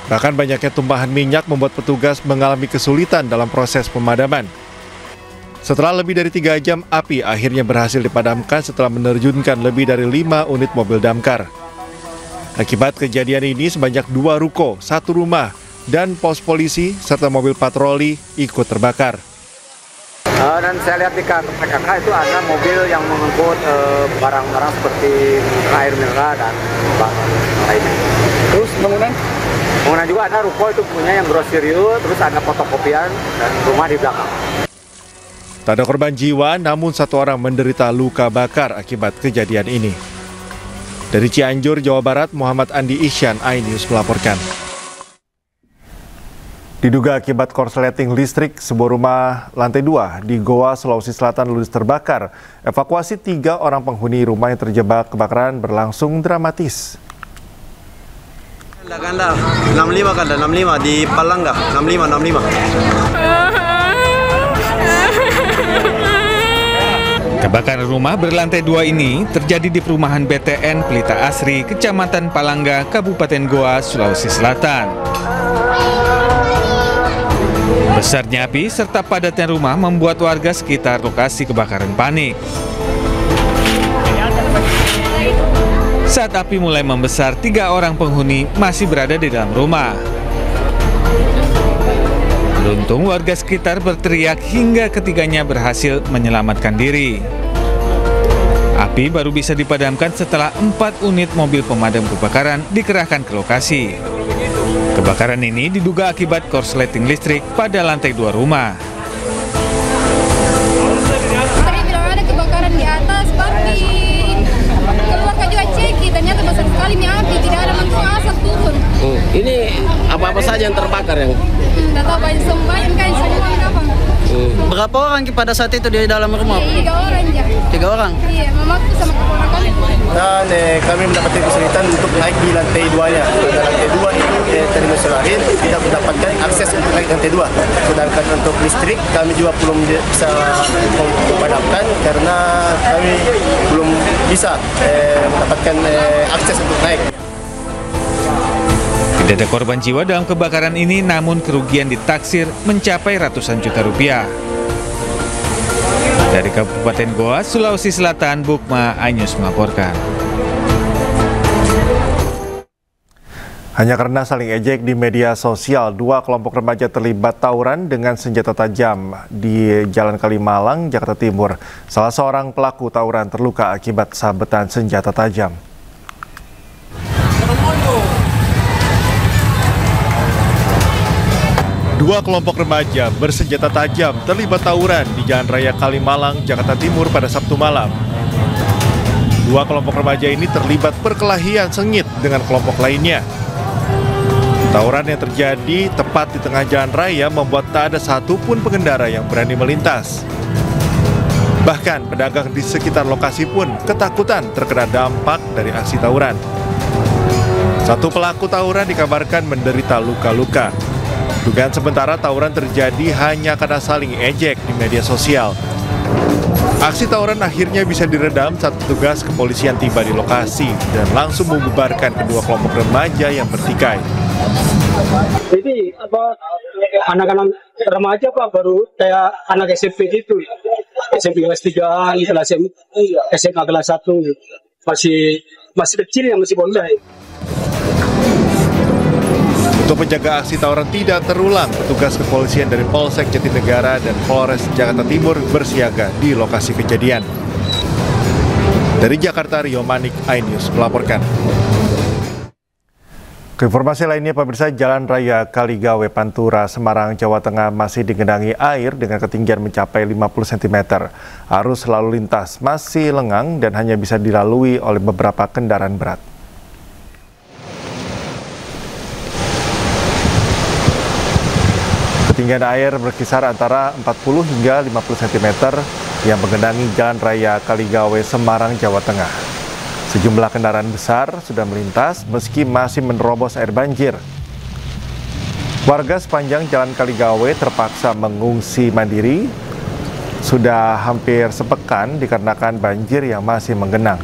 Bahkan banyaknya tumpahan minyak membuat petugas mengalami kesulitan dalam proses pemadaman. Setelah lebih dari 3 jam, api akhirnya berhasil dipadamkan setelah menerjunkan lebih dari 5 unit mobil damkar. Akibat kejadian ini sebanyak 2 ruko, 1 rumah, dan pos polisi serta mobil patroli ikut terbakar. Dan saya lihat di PKK itu ada mobil yang mengangkut barang-barang seperti air mineral dan lainnya. Terus bangunan? Bangunan juga ada ruko itu punya yang grosiriu, terus ada fotokopian dan rumah di belakang. Tak ada korban jiwa, namun 1 orang menderita luka bakar akibat kejadian ini. Dari Cianjur, Jawa Barat, Muhammad Andi Isyan, iNews melaporkan. Diduga akibat korsleting listrik, sebuah rumah lantai 2 di Goa, Sulawesi Selatan ludes terbakar. Evakuasi 3 orang penghuni rumah yang terjebak kebakaran berlangsung dramatis. Kanda 65 kanda 65 di Palangga 65. Kebakaran rumah berlantai 2 ini terjadi di perumahan BTN Pelita Asri, Kecamatan Palangga, Kabupaten Goa, Sulawesi Selatan. Besarnya api serta padatnya rumah membuat warga sekitar lokasi kebakaran panik. Saat api mulai membesar, 3 orang penghuni masih berada di dalam rumah. Beruntung warga sekitar berteriak hingga ketiganya berhasil menyelamatkan diri. Api baru bisa dipadamkan setelah 4 unit mobil pemadam kebakaran dikerahkan ke lokasi. Kebakaran ini diduga akibat korsleting listrik pada lantai 2 rumah. Tadi bilang ada kebakaran di atas, tapi keluar juga cek, ternyata besar sekali api, tidak ada langsung asap turun. Ini apa-apa saja yang terbakar yang? Tidak tahu banyak semua apa. Berapa orang pada saat itu di dalam rumah? 3 orang aja. 3 orang? Iya, mamaku sama keponakan itu. Dan kami mendapatkan kesulitan untuk naik di lantai 2-nya. Lantai 2 itu terminal lahir tidak mendapatkan akses untuk naik lantai 2. Sedangkan untuk listrik kami juga belum bisa memadamkan karena kami belum bisa mendapatkan akses untuk naik. Tidak ada korban jiwa dalam kebakaran ini, namun kerugian ditaksir mencapai ratusan juta rupiah. Dari Kabupaten Goa, Sulawesi Selatan, Bukma, iNews melaporkan. Hanya karena saling ejek di media sosial, 2 kelompok remaja terlibat tawuran dengan senjata tajam di Jalan Kalimalang, Jakarta Timur. Salah seorang pelaku tawuran terluka akibat sabetan senjata tajam. Dua kelompok remaja bersenjata tajam terlibat tawuran di Jalan Raya Kalimalang, Jakarta Timur pada Sabtu malam. 2 kelompok remaja ini terlibat perkelahian sengit dengan kelompok lainnya. Tawuran yang terjadi tepat di tengah jalan raya membuat tak ada satupun pengendara yang berani melintas. Bahkan pedagang di sekitar lokasi pun ketakutan terkena dampak dari aksi tawuran. Satu pelaku tawuran dikabarkan menderita luka-luka. Dugaan sementara tawuran terjadi hanya karena saling ejek di media sosial. Aksi tawuran akhirnya bisa diredam saat petugas kepolisian tiba di lokasi dan langsung membubarkan kedua kelompok remaja yang bertikai. Jadi anak-anak remaja baru kayak anak SMP gitu. SMP kelas 3, kelas SMA kelas 1. Masih kecil yang masih bondai. Untuk menjaga aksi tawuran tidak terulang, petugas kepolisian dari Polsek Jatinegara dan Polres Jakarta Timur bersiaga di lokasi kejadian. Dari Jakarta, Rio Manik, iNews melaporkan. Informasi lainnya, pemirsa, Jalan Raya Kaligawe Pantura, Semarang, Jawa Tengah masih digenangi air dengan ketinggian mencapai 50 cm. Arus lalu lintas masih lengang dan hanya bisa dilalui oleh beberapa kendaraan berat. Ketinggian air berkisar antara 40 hingga 50 cm yang menggenangi Jalan Raya Kaligawe, Semarang, Jawa Tengah. Sejumlah kendaraan besar sudah melintas meski masih menerobos air banjir. Warga sepanjang Jalan Kaligawe terpaksa mengungsi mandiri. Sudah hampir sepekan dikarenakan banjir yang masih menggenang.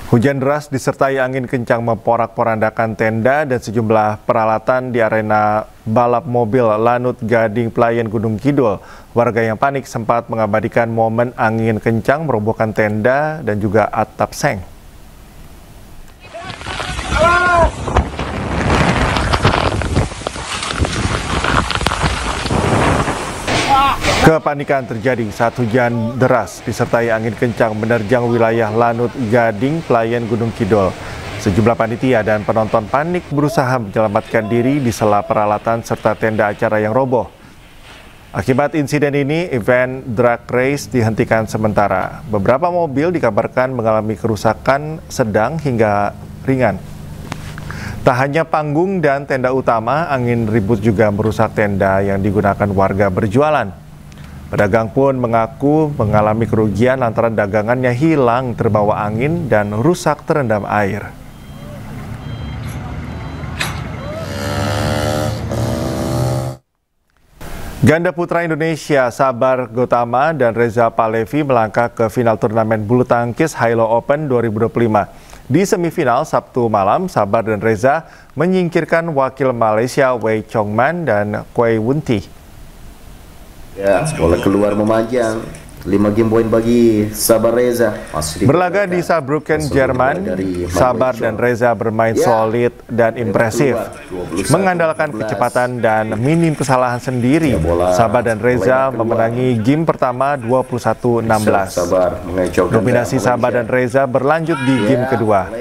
Hujan deras disertai angin kencang memporak-porandakan tenda dan sejumlah peralatan di arena balap mobil Lanut Gading Playan Gunung Kidul. Warga yang panik sempat mengabadikan momen angin kencang merobohkan tenda dan juga atap seng. Kepanikan terjadi saat hujan deras disertai angin kencang menerjang wilayah Lanut Gading Playan Gunung Kidul. Sejumlah panitia dan penonton panik berusaha menyelamatkan diri di sela peralatan serta tenda acara yang roboh. Akibat insiden ini, event drag race dihentikan sementara. Beberapa mobil dikabarkan mengalami kerusakan sedang hingga ringan. Tak hanya panggung dan tenda utama, angin ribut juga merusak tenda yang digunakan warga berjualan. Pedagang pun mengaku mengalami kerugian lantaran dagangannya hilang terbawa angin dan rusak terendam air. Ganda putra Indonesia Sabar Gotama dan Reza Palevi melangkah ke final turnamen bulu tangkis Hailo Open 2025. Di semifinal Sabtu malam, Sabar dan Reza menyingkirkan wakil Malaysia Wei Chongman dan Kuai Wunti. Ya, sekolah keluar memajang 5 game point bagi Sabar Reza. Berlaga di Saarbrücken, Jerman, Sabar dan Reza bermain solid dan impresif. Mengandalkan kecepatan dan minim kesalahan sendiri, Sabar dan Reza memenangi game pertama 21-16. Dominasi Sabar dan Reza berlanjut di game kedua.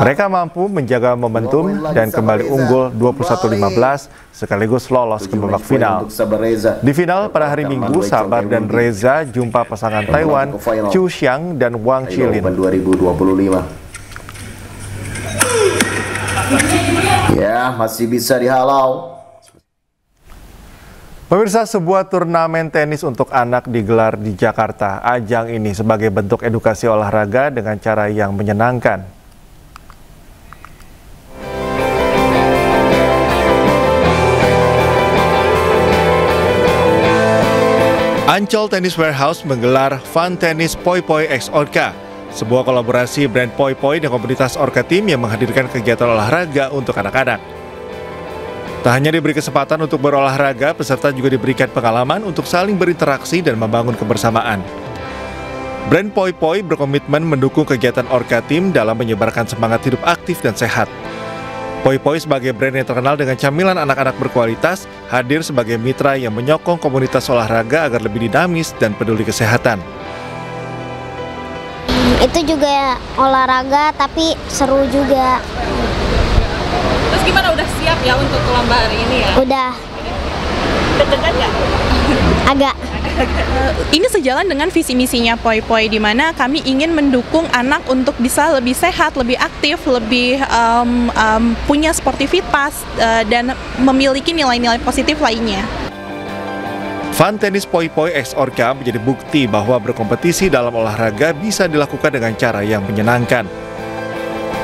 Mereka mampu menjaga momentum dan kembali unggul 21-15 sekaligus lolos ke babak final. Di final pada hari Minggu, Sabar dan Reza jumpa pasangan Taiwan, Chu Xiang dan Wang Qilin. 2025. Ya, masih bisa dihalau. Pemirsa, sebuah turnamen tenis untuk anak digelar di Jakarta. Ajang ini sebagai bentuk edukasi olahraga dengan cara yang menyenangkan. Ancol Tennis Warehouse menggelar Fun Tennis Poi Poi X Orca, sebuah kolaborasi brand Poi Poi dan komunitas Orca Team yang menghadirkan kegiatan olahraga untuk anak-anak. Tak hanya diberi kesempatan untuk berolahraga, peserta juga diberikan pengalaman untuk saling berinteraksi dan membangun kebersamaan. Brand Poi Poi berkomitmen mendukung kegiatan Orca Team dalam menyebarkan semangat hidup aktif dan sehat. Poi Poi sebagai brand yang terkenal dengan camilan anak-anak berkualitas, hadir sebagai mitra yang menyokong komunitas olahraga agar lebih dinamis dan peduli kesehatan. Itu juga olahraga tapi seru juga. Terus gimana, udah siap ya untuk lomba hari ini ya? Udah. Deg-degan nggak? Agak. Ini sejalan dengan visi misinya Poi Poi, di mana kami ingin mendukung anak untuk bisa lebih sehat, lebih aktif, lebih punya sportivitas dan memiliki nilai-nilai positif lainnya. Fun tenis Poi Poi X Orca menjadi bukti bahwa berkompetisi dalam olahraga bisa dilakukan dengan cara yang menyenangkan.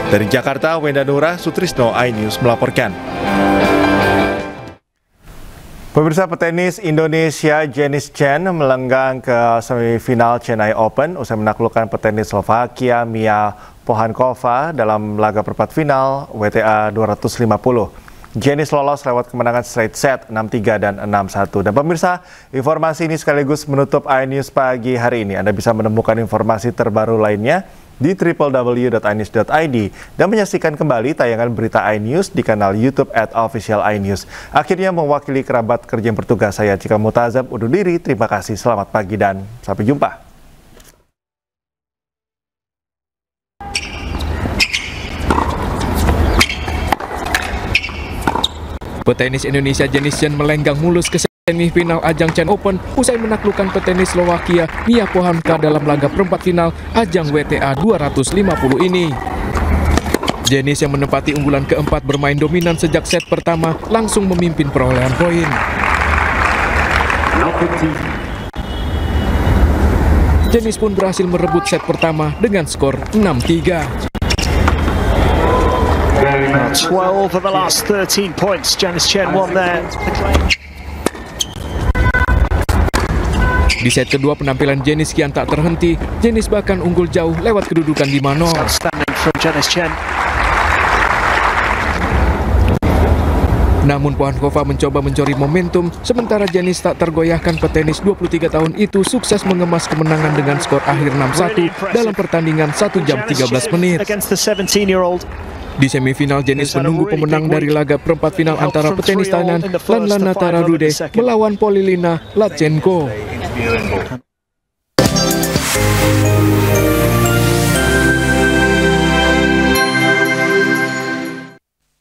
Dari Jakarta, Wenda Nura, Sutrisno, iNews melaporkan. Pemirsa, petenis Indonesia Janice Chen melenggang ke semifinal Chennai Open usai menaklukkan petenis Slovakia Mia Pohankova dalam laga perempat final WTA 250. Janice lolos lewat kemenangan straight set 6-3 dan 6-1. Dan pemirsa, informasi ini sekaligus menutup iNews pagi hari ini. Anda bisa menemukan informasi terbaru lainnya di www.inews.id dan menyaksikan kembali tayangan berita iNews di kanal YouTube @officialinews. Akhirnya mewakili kerabat kerja yang bertugas, saya Cika Mutazab undur diri. Terima kasih, selamat pagi dan sampai jumpa. Petenis Indonesia Janice Chen melenggang mulus ke semifinal ajang Chen Open usai menaklukkan petenis Slovakia Mia Pohanka dalam laga perempat final ajang WTA 250 ini. Janice yang menempati unggulan keempat bermain dominan sejak set pertama langsung memimpin perolehan poin. Janice pun berhasil merebut set pertama dengan skor 6-3. 12 of the last 13 points Janice Chen won there. Di set kedua penampilan Janice kian tak terhenti. Janice bahkan unggul jauh lewat kedudukan 5-0. Namun Pohankova mencoba mencuri momentum, sementara Janice tak tergoyahkan. Petenis 23 tahun itu sukses mengemas kemenangan dengan skor akhir 6-1 dalam pertandingan 1 jam 13 menit. Di semifinal, Janice menunggu pemenang dari laga perempat final antara petenis Thailand Lanlanatara Rude melawan Polilina Latchenko.